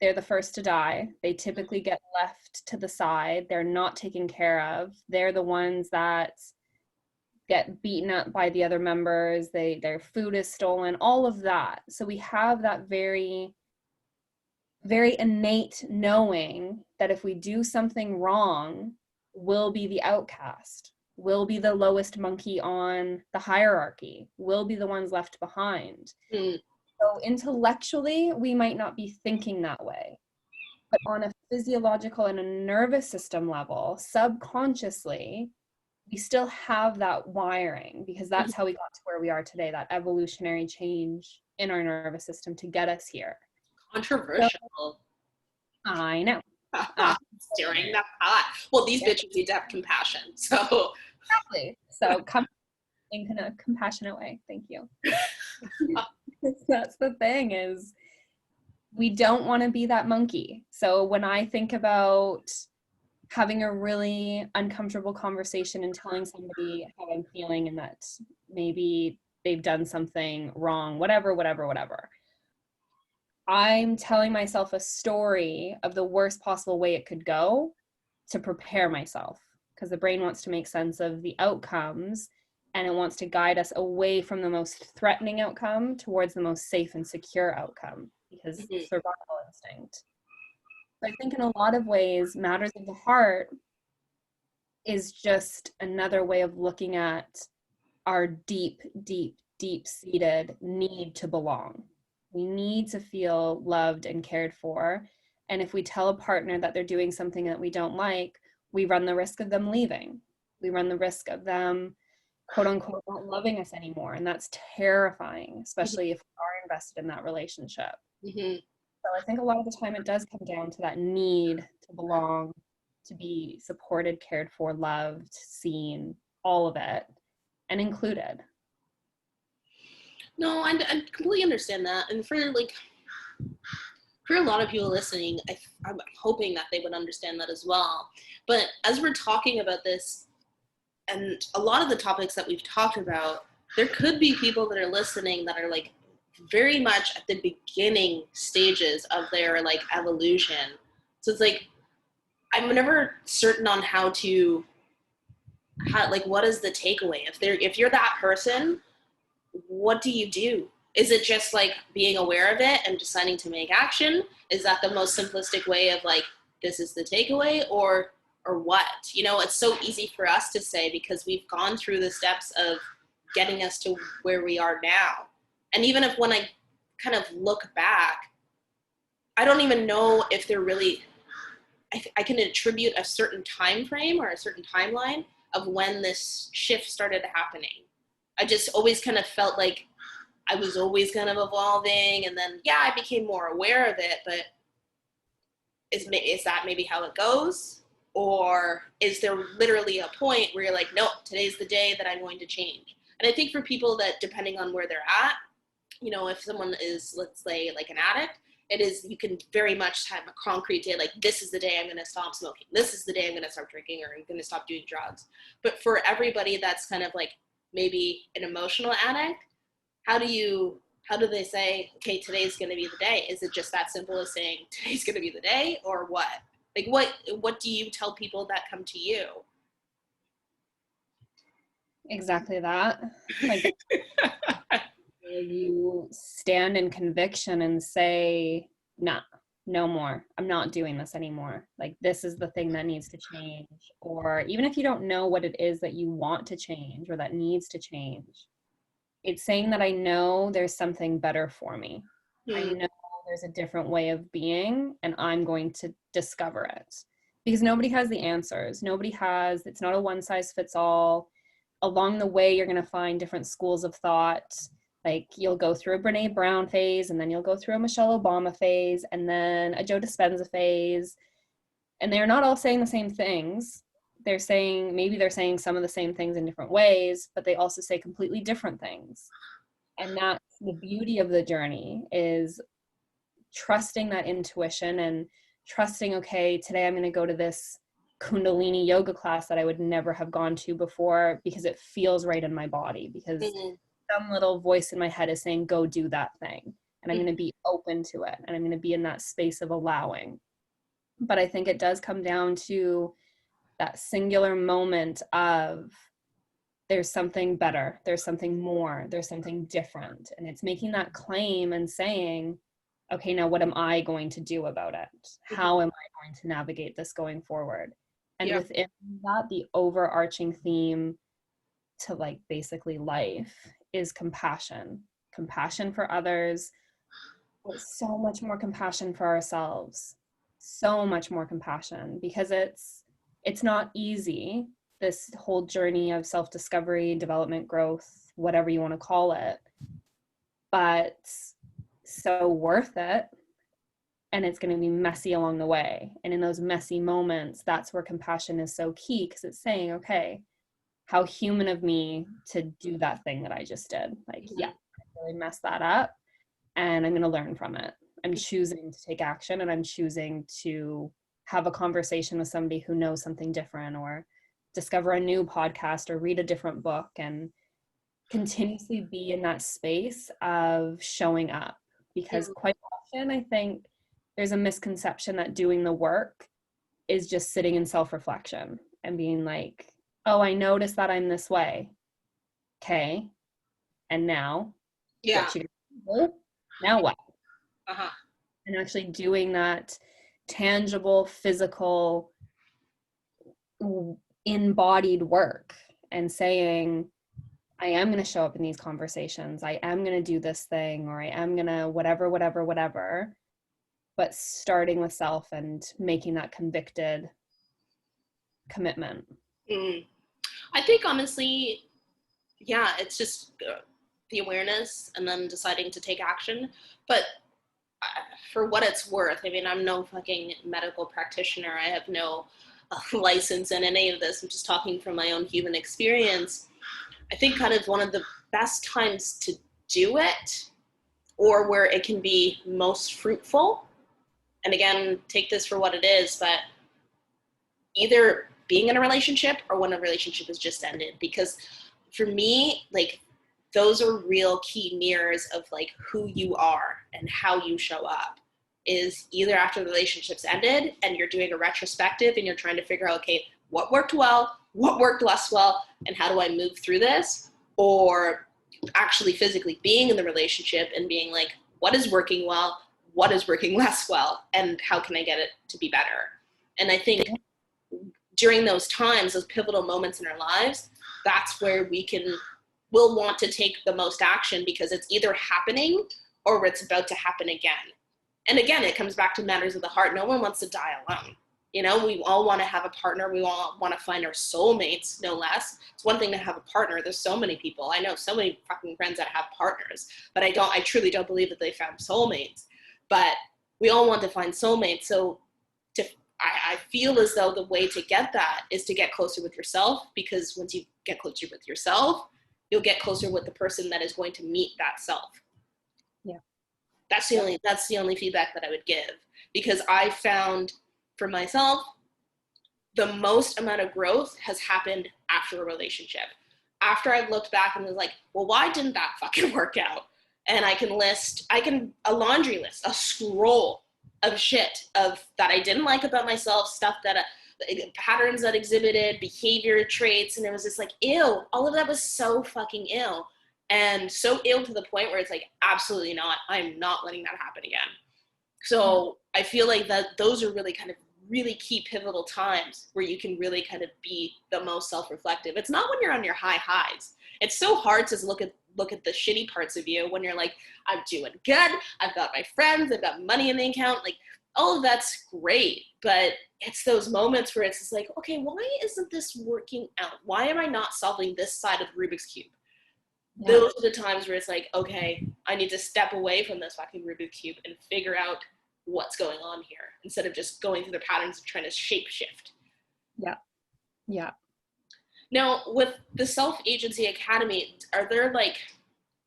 They're the first to die. They typically get left to the side. They're not taken care of. They're the ones that get beaten up by the other members. Their food is stolen, all of that. So we have that very, very innate knowing that if we do something wrong, we'll be the outcast, we'll be the lowest monkey on the hierarchy, we'll be the ones left behind. Mm. So intellectually, we might not be thinking that way, but on a physiological and a nervous system level, subconsciously, we still have that wiring, because that's how we got to where we are today, that evolutionary change in our nervous system to get us here. Controversial. So, I know. Stirring that pot. Well, these bitches need to have compassion, so. Exactly. So come in a compassionate way. Thank you. That's the thing, is we don't want to be that monkey. So when I think about having a really uncomfortable conversation and telling somebody how I'm feeling and that maybe they've done something wrong, whatever, I'm telling myself a story of the worst possible way it could go to prepare myself, because the brain wants to make sense of the outcomes and it wants to guide us away from the most threatening outcome towards the most safe and secure outcome, because survival instinct. So I think in a lot of ways, matters of the heart is just another way of looking at our deep, deep, deep-seated need to belong. We need to feel loved and cared for. And if we tell a partner that they're doing something that we don't like, we run the risk of them leaving. We run the risk of them, quote unquote, not loving us anymore. And that's terrifying, especially if we are invested in that relationship. Mm-hmm. So I think a lot of the time it does come down to that need to belong, to be supported, cared for, loved, seen, all of it, and included. No, I completely understand that. And for a lot of people listening, I'm hoping that they would understand that as well. But as we're talking about this, and a lot of the topics that we've talked about, there could be people that are listening that are like very much at the beginning stages of their like evolution. So it's like, I'm never certain on how like, what is the takeaway? If you're that person, what do you do? Is it just like being aware of it and deciding to make action? Is that the most simplistic way of like, this is the takeaway, or what? You know, it's so easy for us to say because we've gone through the steps of getting us to where we are now. And even if when I kind of look back, I don't even know if they're really, I can attribute a certain time frame or a certain timeline of when this shift started happening. I just always kind of felt like I was always kind of evolving, and then I became more aware of it, but is that maybe how it goes? Or is there literally a point where you're like, nope, today's the day that I'm going to change? And I think for people that, depending on where they're at, you know, if someone is, let's say, like an addict, it is, you can very much have a concrete day, like, this is the day I'm going to stop smoking. This is the day I'm going to start drinking, or I'm going to stop doing drugs. But for everybody that's kind of like maybe an emotional addict, how do they say, okay, today's going to be the day? Is it just that simple as saying today's going to be the day, or what? Like, what do you tell people that come to you? Exactly that. Like, you stand in conviction and say, nah, no more. I'm not doing this anymore. Like, this is the thing that needs to change. Or even if you don't know what it is that you want to change or that needs to change, it's saying that I know there's something better for me. I Mm. know there's a different way of being, and I'm going to discover it. Because nobody has the answers. It's not a one size fits all. Along the way, you're going to find different schools of thought. Like, you'll go through a Brene Brown phase, and then you'll go through a Michelle Obama phase, and then a Joe Dispenza phase. And they're not all saying the same things. Maybe they're saying some of the same things in different ways, but they also say completely different things. And that's the beauty of the journey, is trusting that intuition and trusting, okay, today I'm going to go to this Kundalini yoga class that I would never have gone to before because it feels right in my body, because Mm. some little voice in my head is saying, go do that thing. And I'm going to be open to it. And I'm going to be in that space of allowing. But I think it does come down to that singular moment of, there's something better, there's something more, there's something different. And it's making that claim and saying, okay, now what am I going to do about it? How am I going to navigate this going forward? And Yeah. within that, the overarching theme to, like, basically life is compassion. Compassion for others, but so much more compassion for ourselves. So much more compassion, because it's not easy, this whole journey of self-discovery, development, growth, whatever you want to call it, but so worth it. And it's going to be messy along the way. And in those messy moments, that's where compassion is so key, because it's saying, okay, how human of me to do that thing that I just did. Like, yeah, I really messed that up, and I'm going to learn from it. I'm choosing to take action, and I'm choosing to have a conversation with somebody who knows something different, or discover a new podcast, or read a different book, and continuously be in that space of showing up. Because quite often, I think there's a misconception that doing the work is just sitting in self-reflection and being like, oh, I noticed that I'm this way. Okay. And now, Yeah. what you do? Now what? Uh-huh. And actually doing that tangible, physical, embodied work, and saying, I am going to show up in these conversations. I am going to do this thing, or I am going to whatever, but starting with self and making that convicted commitment. Mm. I think honestly, yeah, it's just the awareness and then deciding to take action. But for what it's worth, I mean, I'm no fucking medical practitioner. I have no license in any of this. I'm just talking from my own human experience. I think kind of one of the best times to do it, or where it can be most fruitful, and again, take this for what it is, but either being in a relationship or when a relationship has just ended. Because for me, like, those are real key mirrors of like who you are and how you show up, is either after the relationship's ended and you're doing a retrospective and you're trying to figure out, okay, what worked well, what worked less well, and how do I move through this? Or actually physically being in the relationship and being like, what is working well, what is working less well, and how can I get it to be better? And I think during those times, those pivotal moments in our lives, that's where we'll want to take the most action, because it's either happening or it's about to happen again. And again, it comes back to matters of the heart. No one wants to die alone. You know, we all want to have a partner. We all want to find our soulmates, no less. It's one thing to have a partner. There's so many people. I know so many fucking friends that have partners, but I truly don't believe that they found soulmates. But we all want to find soulmates. So I feel as though the way to get that is to get closer with yourself, because once you get closer with yourself, you'll get closer with the person that is going to meet that self. Yeah. That's the only feedback that I would give, because I found for myself, the most amount of growth has happened after a relationship. After I've looked back and was like, well, why didn't that fucking work out? And I can a laundry list, a scroll of shit of that I didn't like about myself, stuff that patterns that exhibited, behavior traits, and it was just like, ew, all of that was so fucking ill. And so ill to the point where it's like, absolutely not. I'm not letting that happen again. So I feel like that those are really kind of really key pivotal times where you can really kind of be the most self-reflective. It's not when you're on your high highs. It's so hard to look at the shitty parts of you when you're like, I'm doing good, I've got my friends, I've got money in the account, like all of that's great. But it's those moments where it's just like, okay, why isn't this working out? Why am I not solving this side of the Rubik's Cube? Yeah. Those are the times where it's like, okay, I need to step away from this fucking Rubik's Cube and figure out what's going on here instead of just going through the patterns of trying to shape shift. Yeah. Yeah. Now, with the Self-Agency Academy, are there like,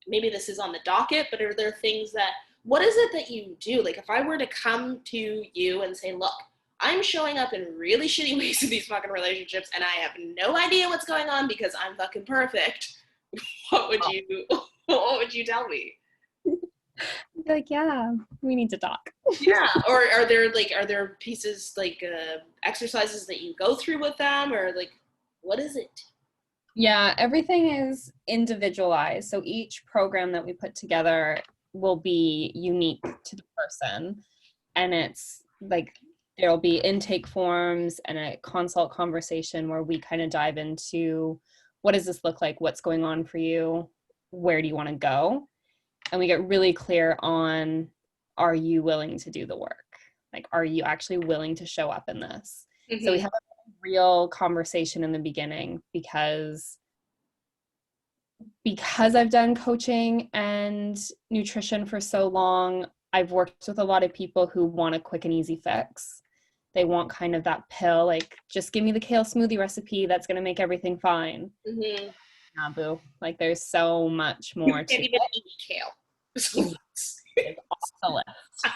maybe this is on the docket, but are there things that, what is it that you do? Like if I were to come to you and say, look, I'm showing up in really shitty ways in these fucking relationships and I have no idea what's going on because I'm fucking perfect. What would you tell me? Like, yeah, we need to talk. Yeah. Or are there pieces like exercises that you go through with them, or like what is it? Yeah, everything is individualized. So each program that we put together will be unique to the person. And it's like there'll be intake forms and a consult conversation where we kind of dive into what does this look like? What's going on for you? Where do you want to go? And we get really clear on, are you willing to do the work? Like, are you actually willing to show up in this? Mm-hmm. So we have a real conversation in the beginning because I've done coaching and nutrition for so long. I've worked with a lot of people who want a quick and easy fix. They want kind of that pill, like, just give me the kale smoothie recipe that's going to make everything fine. Mm-hmm. Nah, boo. Like, there's so much more to it. You can't even eat kale. It's off the list.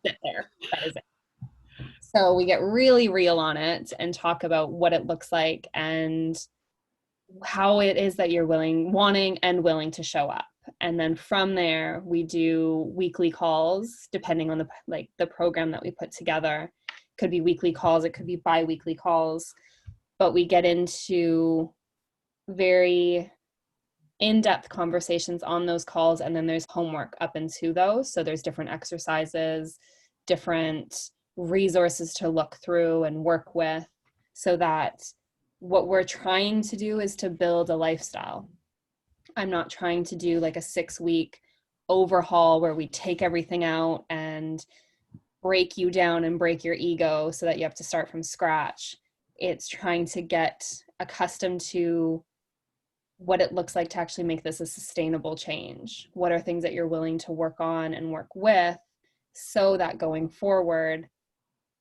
Sit there. That is it. So we get really real on it and talk about what it looks like and how it is that you're wanting and willing to show up. And then from there, we do weekly calls, depending on the program that we put together. It could be weekly calls, it could be bi-weekly calls, but we get into very in-depth conversations on those calls, and then there's homework up into those. So there's different exercises, different resources to look through and work with, so that what we're trying to do is to build a lifestyle. I'm not trying to do like a 6-week overhaul where we take everything out and break you down and break your ego so that you have to start from scratch. It's trying to get accustomed to what it looks like to actually make this a sustainable change. What are things that you're willing to work on and work with so that going forward,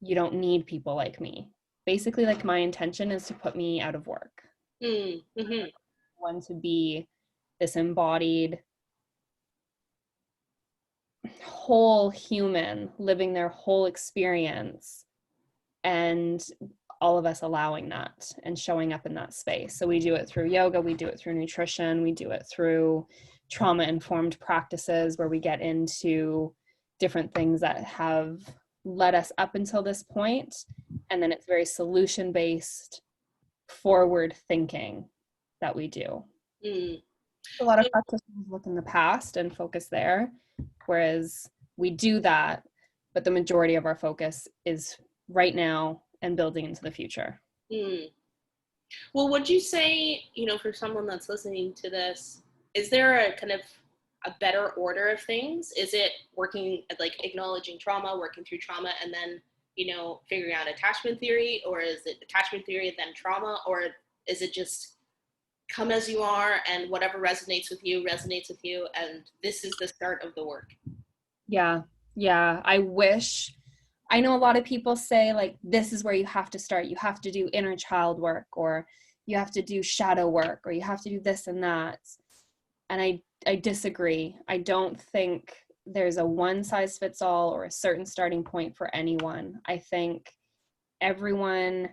you don't need people like me. Basically, like, my intention is to put me out of work. Mm-hmm. I want to be this embodied whole human living their whole experience, and all of us allowing that and showing up in that space. So we do it through yoga, we do it through nutrition, we do it through trauma-informed practices where we get into different things that have led us up until this point. And then it's very solution-based, forward thinking that we do. A lot of practitioners look in the past and focus there, whereas we do that, but the majority of our focus is right now and building into the future. Well, would you say, for someone that's listening to this, is there a kind of a better order of things? Is it working at like acknowledging trauma, working through trauma, and then, figuring out attachment theory? Or is it attachment theory, then trauma? Or is it just come as you are and whatever resonates with you, and this is the start of the work? Yeah. I know a lot of people say, like, this is where you have to start. You have to do inner child work, or you have to do shadow work, or you have to do this and that. And I disagree. I don't think there's a one size fits all or a certain starting point for anyone. I think everyone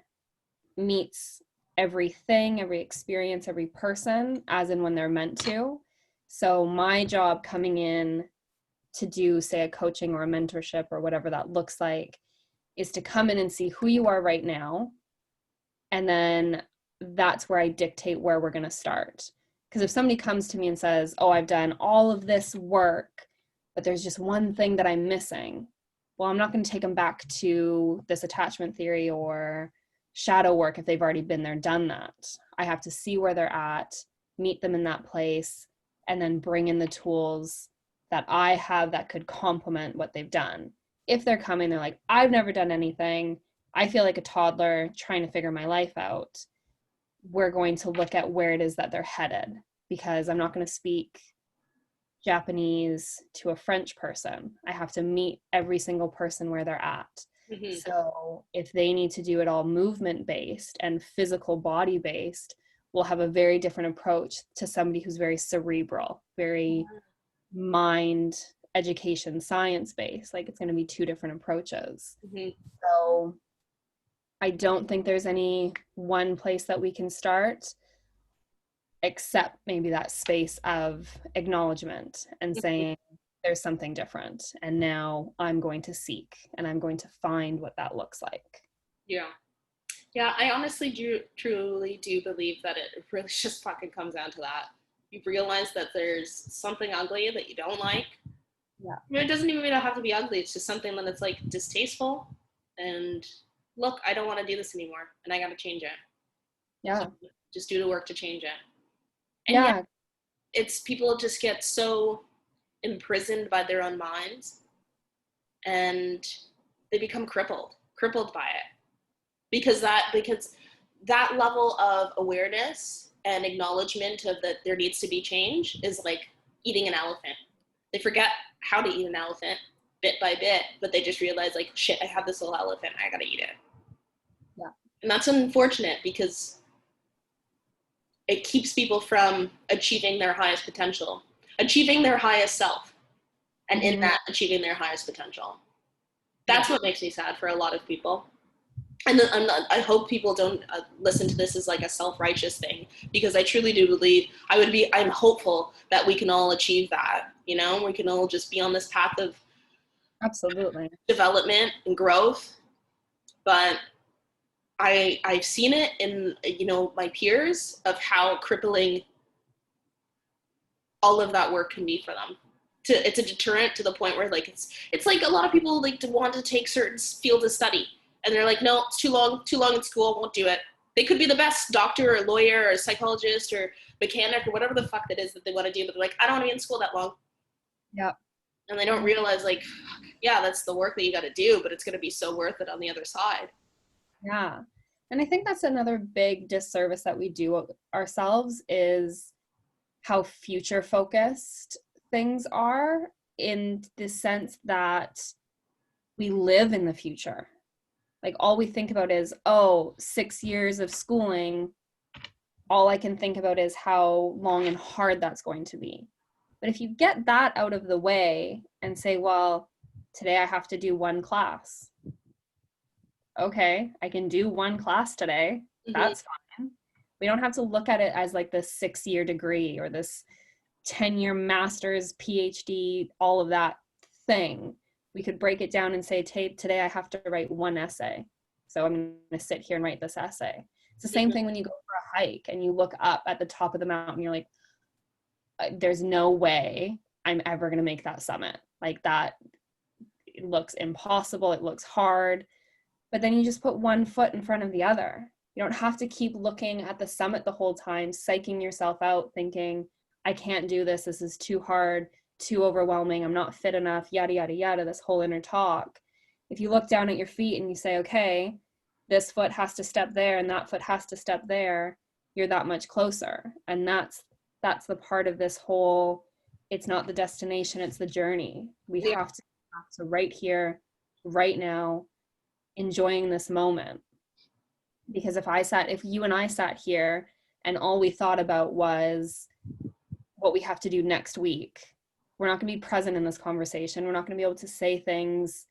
meets everything, every experience, every person as and when they're meant to. So my job coming in to do, say, a coaching or a mentorship or whatever that looks like, is to come in and see who you are right now. And then that's where I dictate where we're going to start. Because if somebody comes to me and says, oh, I've done all of this work, but there's just one thing that I'm missing, well, I'm not going to take them back to this attachment theory or shadow work if they've already been there, done that. I have to see where they're at, meet them in that place, and then bring in the tools that I have that could complement what they've done. If they're coming, they're like, I've never done anything, I feel like a toddler trying to figure my life out, we're going to look at where it is that they're headed, because I'm not going to speak Japanese to a French person. I have to meet every single person where they're at. Mm-hmm. So if they need to do it all movement based and physical body based, we'll have a very different approach to somebody who's very cerebral, very mind, education, science based. Like, it's going to be two different approaches. Mm-hmm. So I don't think there's any one place that we can start, except maybe that space of acknowledgement and saying there's something different, and now I'm going to seek and I'm going to find what that looks like. Yeah, I honestly truly do believe that it really just fucking comes down to that. You realize that there's something ugly that you don't like. Yeah. I mean, it doesn't even have to be ugly. It's just something that it's like distasteful. And look, I don't want to do this anymore, and I got to change it. Yeah. So just do the work to change it. And yeah. It's people just get so imprisoned by their own minds, and they become crippled by it. Because that level of awareness and acknowledgement of that there needs to be change is like eating an elephant. They forget how to eat an elephant bit by bit, but they just realize, like, shit, I have this little elephant, I gotta eat it. Yeah. And that's unfortunate, because it keeps people from achieving their highest potential, achieving their highest self, and in that, achieving their highest potential. That's what makes me sad for a lot of people. And I hope people don't listen to this as like a self-righteous thing, because I truly do believe I'm hopeful that we can all achieve that. You know, we can all just be on this path of absolutely development and growth. But I've seen it in, you know, my peers, of how crippling all of that work can be for them. It's a deterrent to the point where, like, it's like a lot of people like to want to take certain fields of study, and they're like, no, it's too long in school, won't do it. They could be the best doctor or lawyer or psychologist or mechanic or whatever the fuck that is that they want to do, but they're like, I don't want to be in school that long. Yeah. And they don't realize, like, yeah, that's the work that you got to do, but it's going to be so worth it on the other side. Yeah. And I think that's another big disservice that we do ourselves, is how future focused things are, in the sense that we live in the future. Like, all we think about is, 6 years of schooling. All I can think about is how long and hard that's going to be. But if you get that out of the way and say, well, today I have to do one class. Okay, I can do one class today. That's fine. We don't have to look at it as like this 6-year degree or this 10-year master's, PhD, all of that thing. We could break it down and say, today I have to write one essay. So I'm going to sit here and write this essay. It's the same thing when you go for a hike and you look up at the top of the mountain, you're like, there's no way I'm ever going to make that summit. Like, that, it looks impossible. It looks hard. But then you just put one foot in front of the other. You don't have to keep looking at the summit the whole time, psyching yourself out, thinking, I can't do this. This is too hard, too overwhelming. I'm not fit enough, yada, yada, yada, this whole inner talk. If you look down at your feet and you say, okay, this foot has to step there and that foot has to step there, you're that much closer. And that's the part of this whole, it's not the destination, it's the journey. We have to right here, right now, enjoying this moment. Because if you and I sat here and all we thought about was what we have to do next week, we're not going to be present in this conversation. We're not going to be able to say things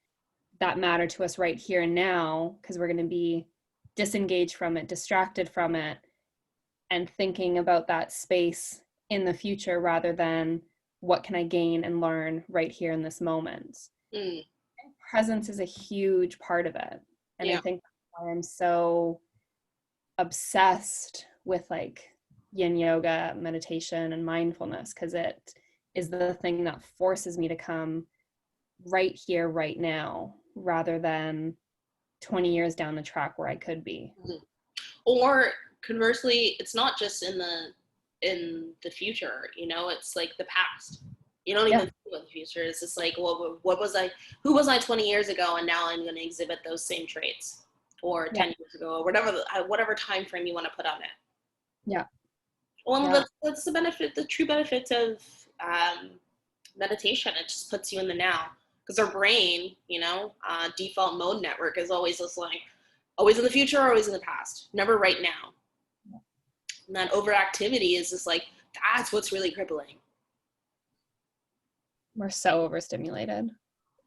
that matter to us right here and now, because we're going to be disengaged from it, distracted from it, and thinking about that space in the future rather than what can I gain and learn right here in this moment. Presence is a huge part of it. And I think that's why I'm so obsessed with like yin yoga, meditation, and mindfulness, because it is the thing that forces me to come right here, right now, rather than 20 years down the track where I could be. Or conversely, it's not just in the future, you know, it's like the past. You don't even think about the future. It's just like, well, who was I 20 years ago, and now I'm going to exhibit those same traits, or 10 years ago, or whatever time frame you want to put on it. Yeah. Well, that's the benefit, the true benefit of meditation. It just puts you in the now, because our brain, you know, default mode network is always just like, always in the future, always in the past, never right now. And that overactivity is just like, that's what's really crippling. We're so overstimulated.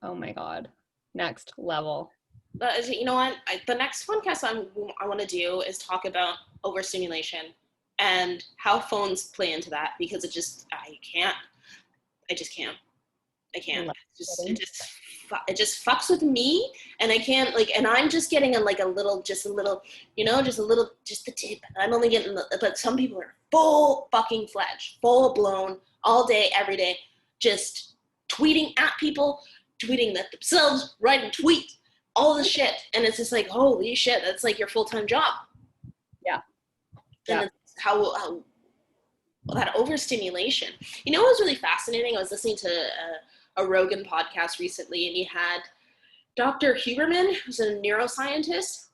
Oh my God. Next level. But you know what? The next podcast I want to do is talk about overstimulation and how phones play into that, because I just can't. It just fucks with me, and I can't, like, and I'm just getting a little, you know, just the tip. I'm only getting but some people are full fucking fledged, full blown, all day, every day, just tweeting at people, tweeting at themselves, writing tweets, all this shit. And it's just like, holy shit, that's like your full-time job. Yeah. And it's how that overstimulation. You know what was really fascinating? I was listening to a Rogan podcast recently, and he had Dr. Huberman, who's a neuroscientist,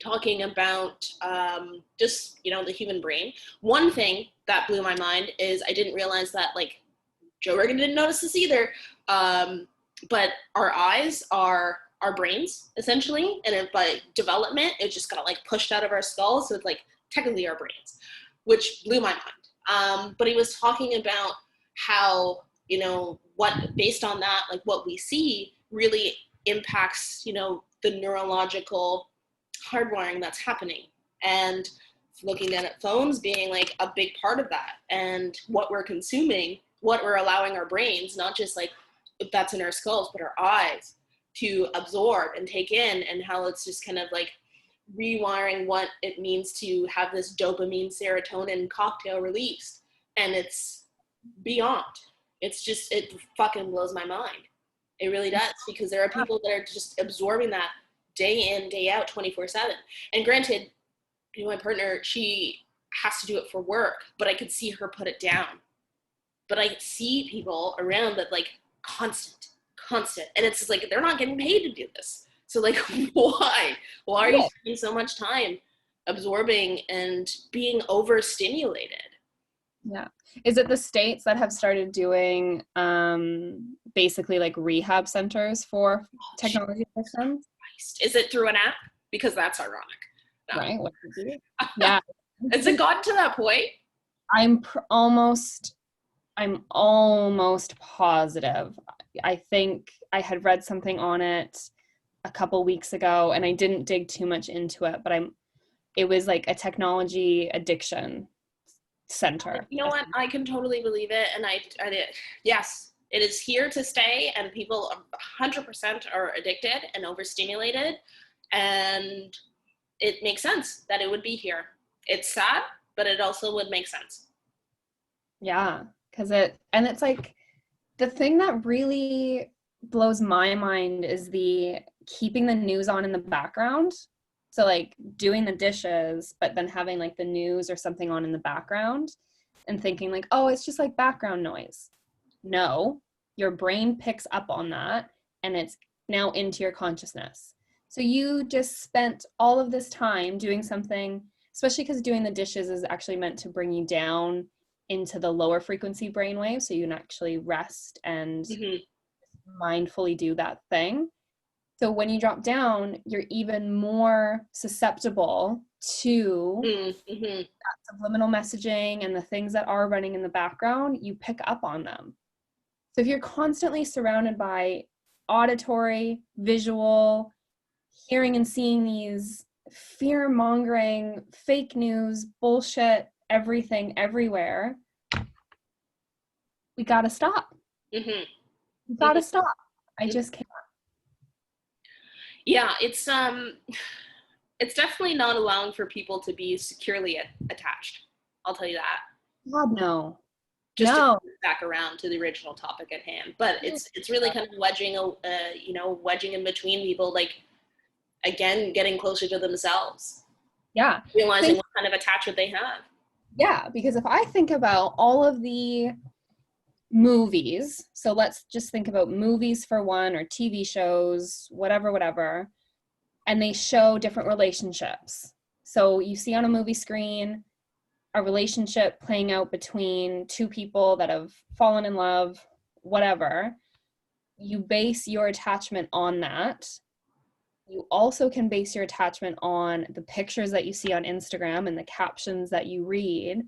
talking about just, you know, the human brain. One thing that blew my mind is I didn't realize that, like, Joe Rogan didn't notice this either, but our eyes are our brains, essentially, and by development, it just got, like, pushed out of our skulls, so it's, like, technically our brains, which blew my mind. But he was talking about how, you know, based on that, like, what we see really impacts, you know, the neurological hardwiring that's happening, and looking at phones being like a big part of that, and what we're consuming, what we're allowing our brains, not just like that's in our skulls, but our eyes, to absorb and take in, and how it's just kind of like rewiring what it means to have this dopamine serotonin cocktail released. And it's beyond. It fucking blows my mind. It really does, because there are people that are just absorbing that day in, day out, 24/7. And granted, you know, my partner, she has to do it for work, but I could see her put it down. But I see people around that, like, constant. And it's just like, they're not getting paid to do this. So, like, why? Why are you spending so much time absorbing and being overstimulated? Yeah. Is it the states that have started doing basically like rehab centers for technology addictions? Is it through an app? Because that's ironic. No. Right. Yeah. Has it gotten to that point? I'm almost positive. I think I had read something on it a couple weeks ago, and I didn't dig too much into it, but it was like a technology addiction center. You know what? I can totally believe it. And I did. Yes, it is here to stay, and people 100% are addicted and overstimulated. And it makes sense that it would be here. It's sad, but it also would make sense. Yeah, it's like, the thing that really blows my mind is the keeping the news on in the background. So like doing the dishes, but then having like the news or something on in the background and thinking like, oh, it's just like background noise. No, your brain picks up on that, and it's now into your consciousness. So you just spent all of this time doing something, especially because doing the dishes is actually meant to bring you down into the lower frequency brainwave, so you can actually rest and mindfully do that thing. So when you drop down, you're even more susceptible to that subliminal messaging, and the things that are running in the background, you pick up on them. So if you're constantly surrounded by auditory, visual, hearing and seeing these fear-mongering, fake news, bullshit, everything, everywhere, we gotta stop. We gotta stop. I just can't. Yeah, it's definitely not allowing for people to be securely attached. I'll tell you that. God, no. just to No. bring it back around to the original topic at hand. But it's really kind of wedging wedging in between people, like, again, getting closer to themselves, Yeah. realizing what kind of attachment they have. Yeah, because if I think about all of the movies, so let's just think about movies for one, or TV shows, whatever, and they show different relationships. So you see on a movie screen a relationship playing out between two people that have fallen in love, whatever. You base your attachment on that. You also can base your attachment on the pictures that you see on Instagram and the captions that you read,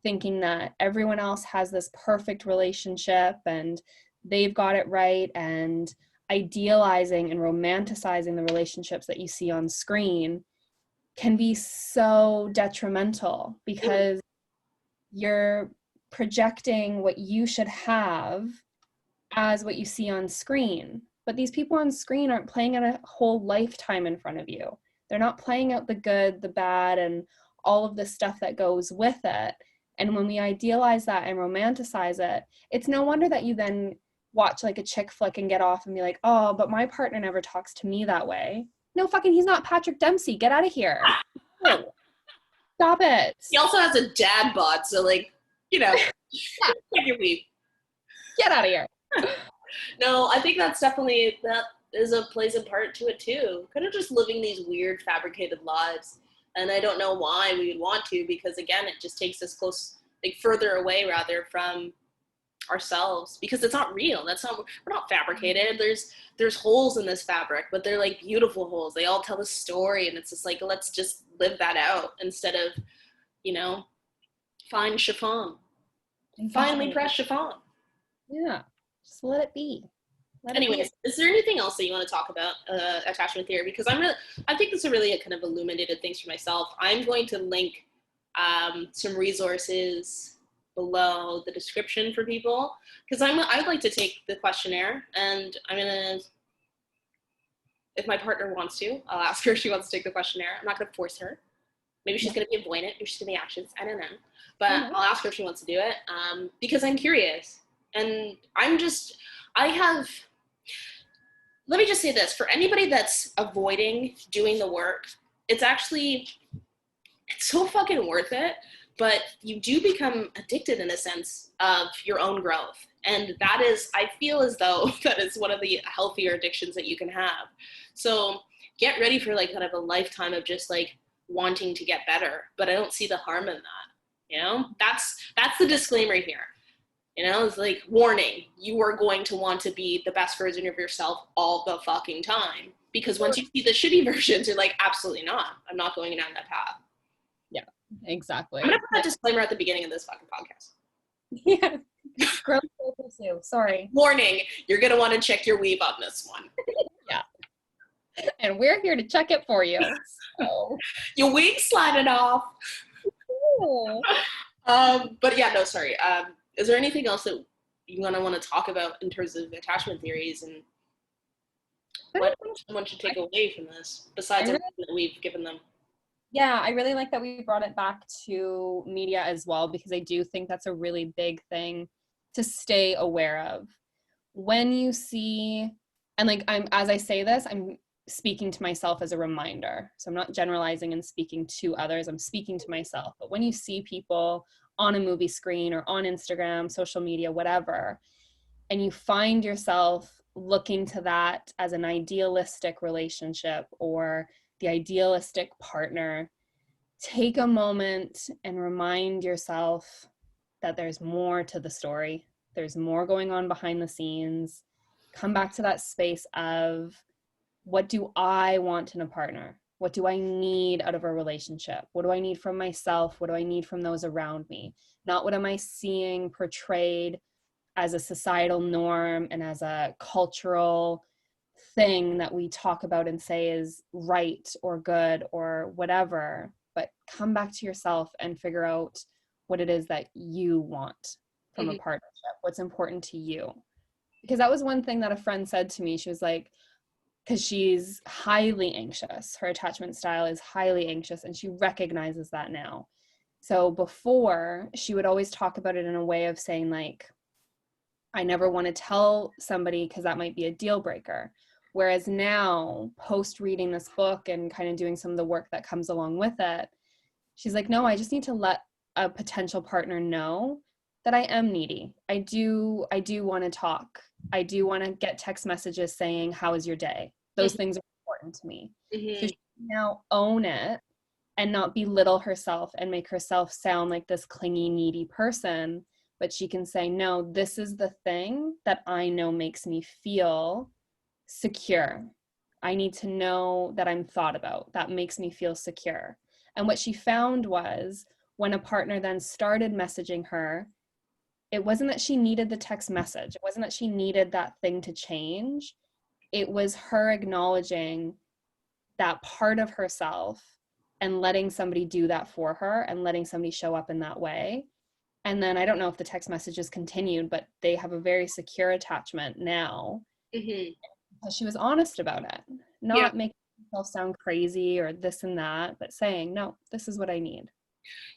thinking that everyone else has this perfect relationship and they've got it right, and idealizing and romanticizing the relationships that you see on screen can be so detrimental, because you're projecting what you should have as what you see on screen. But these people on screen aren't playing out a whole lifetime in front of you. They're not playing out the good, the bad, and all of the stuff that goes with it. And when we idealize that and romanticize it, it's no wonder that you then watch like a chick flick and get off and be like, oh, but my partner never talks to me that way. No, fucking, he's not Patrick Dempsey. Get out of here. No. Stop it. He also has a dad bod, so, like, take your leave. Get out of here. No, I think that plays a part to it too. Kind of just living these weird fabricated lives. And I don't know why we would want to, because again, it just takes us further away rather from ourselves, because it's not real. We're not fabricated. There's holes in this fabric, but they're like beautiful holes. They all tell a story, and it's just like, let's just live that out instead of, fine chiffon. Finally press chiffon. Yeah. Just let it be. Anyways, is there anything else that you want to talk about attachment theory? Because I think this is really a kind of illuminated things for myself. I'm going to link some resources below the description for people, because I'd like to take the questionnaire, and I'm gonna, if my partner wants to, I'll ask her if she wants to take the questionnaire. I'm not gonna force her. Maybe she's gonna be avoidant, maybe she's gonna be anxious. I don't know, but I'll ask her if she wants to do it, because I'm curious, and let me just say this, for anybody that's avoiding doing the work, it's so fucking worth it, but you do become addicted in a sense of your own growth. And that is, I feel as though that is one of the healthier addictions that you can have. So get ready for like kind of a lifetime of just like wanting to get better, but I don't see the harm in that. That's the disclaimer here. It's like, warning, you are going to want to be the best version of yourself all the fucking time. Because once you see the shitty versions, you're like, absolutely not. I'm not going down that path. Yeah, exactly. I'm going to put that disclaimer at the beginning of this fucking podcast. Yeah. Growth will pursue. Sorry. Warning, you're going to want to check your weave on this one. Yeah. And we're here to check it for you. So. Your wig slided off. Cool. But yeah, no, sorry. Is there anything else that you want to talk about in terms of attachment theories and what someone should take away from this, besides everything that we've given them? Yeah, I really like that we brought it back to media as well, because I do think that's a really big thing to stay aware of. When you see, and like as I say this, I'm speaking to myself as a reminder. So I'm not generalizing and speaking to others, I'm speaking to myself. But when you see people on a movie screen or on Instagram, social media, whatever, and you find yourself looking to that as an idealistic relationship or the idealistic partner, take a moment and remind yourself that there's more to the story. There's more going on behind the scenes. Come back to that space of, what do I want in a partner? What do I need out of a relationship? What do I need from myself? What do I need from those around me? Not what am I seeing portrayed as a societal norm and as a cultural thing that we talk about and say is right or good or whatever, but come back to yourself and figure out what it is that you want from a partnership, what's important to you. Because that was one thing that a friend said to me. She was like, because she's highly anxious. Her attachment style is highly anxious, and she recognizes that now. So before, she would always talk about it in a way of saying like, I never want to tell somebody because that might be a deal breaker. Whereas now, post reading this book and kind of doing some of the work that comes along with it, she's like, no, I just need to let a potential partner know that I am needy. I do want to talk. I do want to get text messages saying, how is your day? Those things are important to me. So she can now own it and not belittle herself and make herself sound like this clingy, needy person, but she can say, no, this is the thing that I know makes me feel secure. I need to know that I'm thought about. That makes me feel secure. And what she found was when a partner then started messaging her, it wasn't that she needed the text message. It wasn't that she needed that thing to change. It was her acknowledging that part of herself and letting somebody do that for her and letting somebody show up in that way. And then I don't know if the text messages continued, but they have a very secure attachment now. Because she was honest about it, not making herself sound crazy or this and that, but saying, no, this is what I need.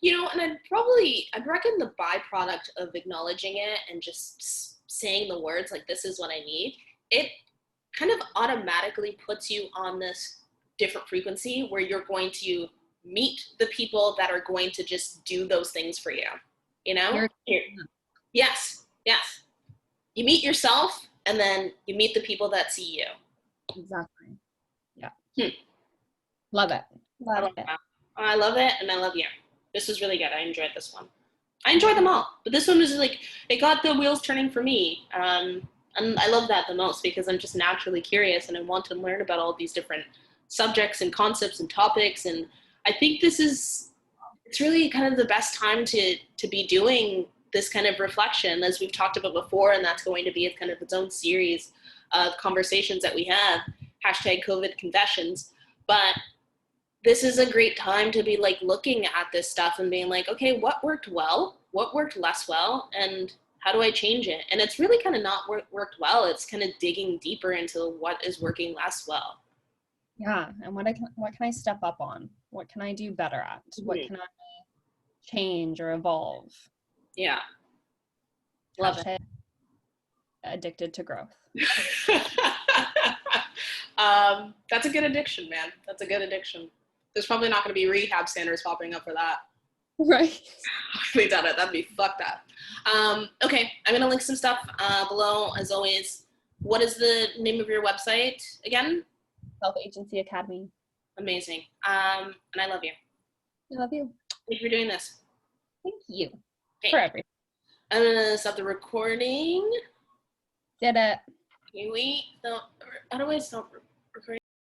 And I'd reckon the byproduct of acknowledging it and just saying the words like, this is what I need, it kind of automatically puts you on this different frequency where you're going to meet the people that are going to just do those things for you. Yes. You meet yourself and then you meet the people that see you. Exactly. Yeah. Love it. I love it, and I love you. This was really good. I enjoyed this one. I enjoyed them all, but this one was like, it got the wheels turning for me. And I love that the most because I'm just naturally curious and I want to learn about all these different subjects and concepts and topics. And I think it's really kind of the best time to be doing this kind of reflection, as we've talked about before, and that's going to be kind of its own series of conversations that we have, #COVID confessions. But this is a great time to be like looking at this stuff and being like, okay, what worked well, what worked less well, and how do I change it? And it's really kind of not worked well. It's kind of digging deeper into what is working less well. Yeah, and what can I step up on? What can I do better at? What can I change or evolve? Yeah. Love it. Addicted to growth. That's a good addiction, man. That's a good addiction. There's probably not going to be rehab centers popping up for that. Right. We done it. That'd be fucked up. Okay, I'm going to link some stuff below, as always. What is the name of your website again? Self-Agency Academy. Amazing. And I love you. I love you. Thank you for doing this. Thank you. Okay. For everything. I'm going to stop the recording. Did it. Can we? No, how do I stop recording?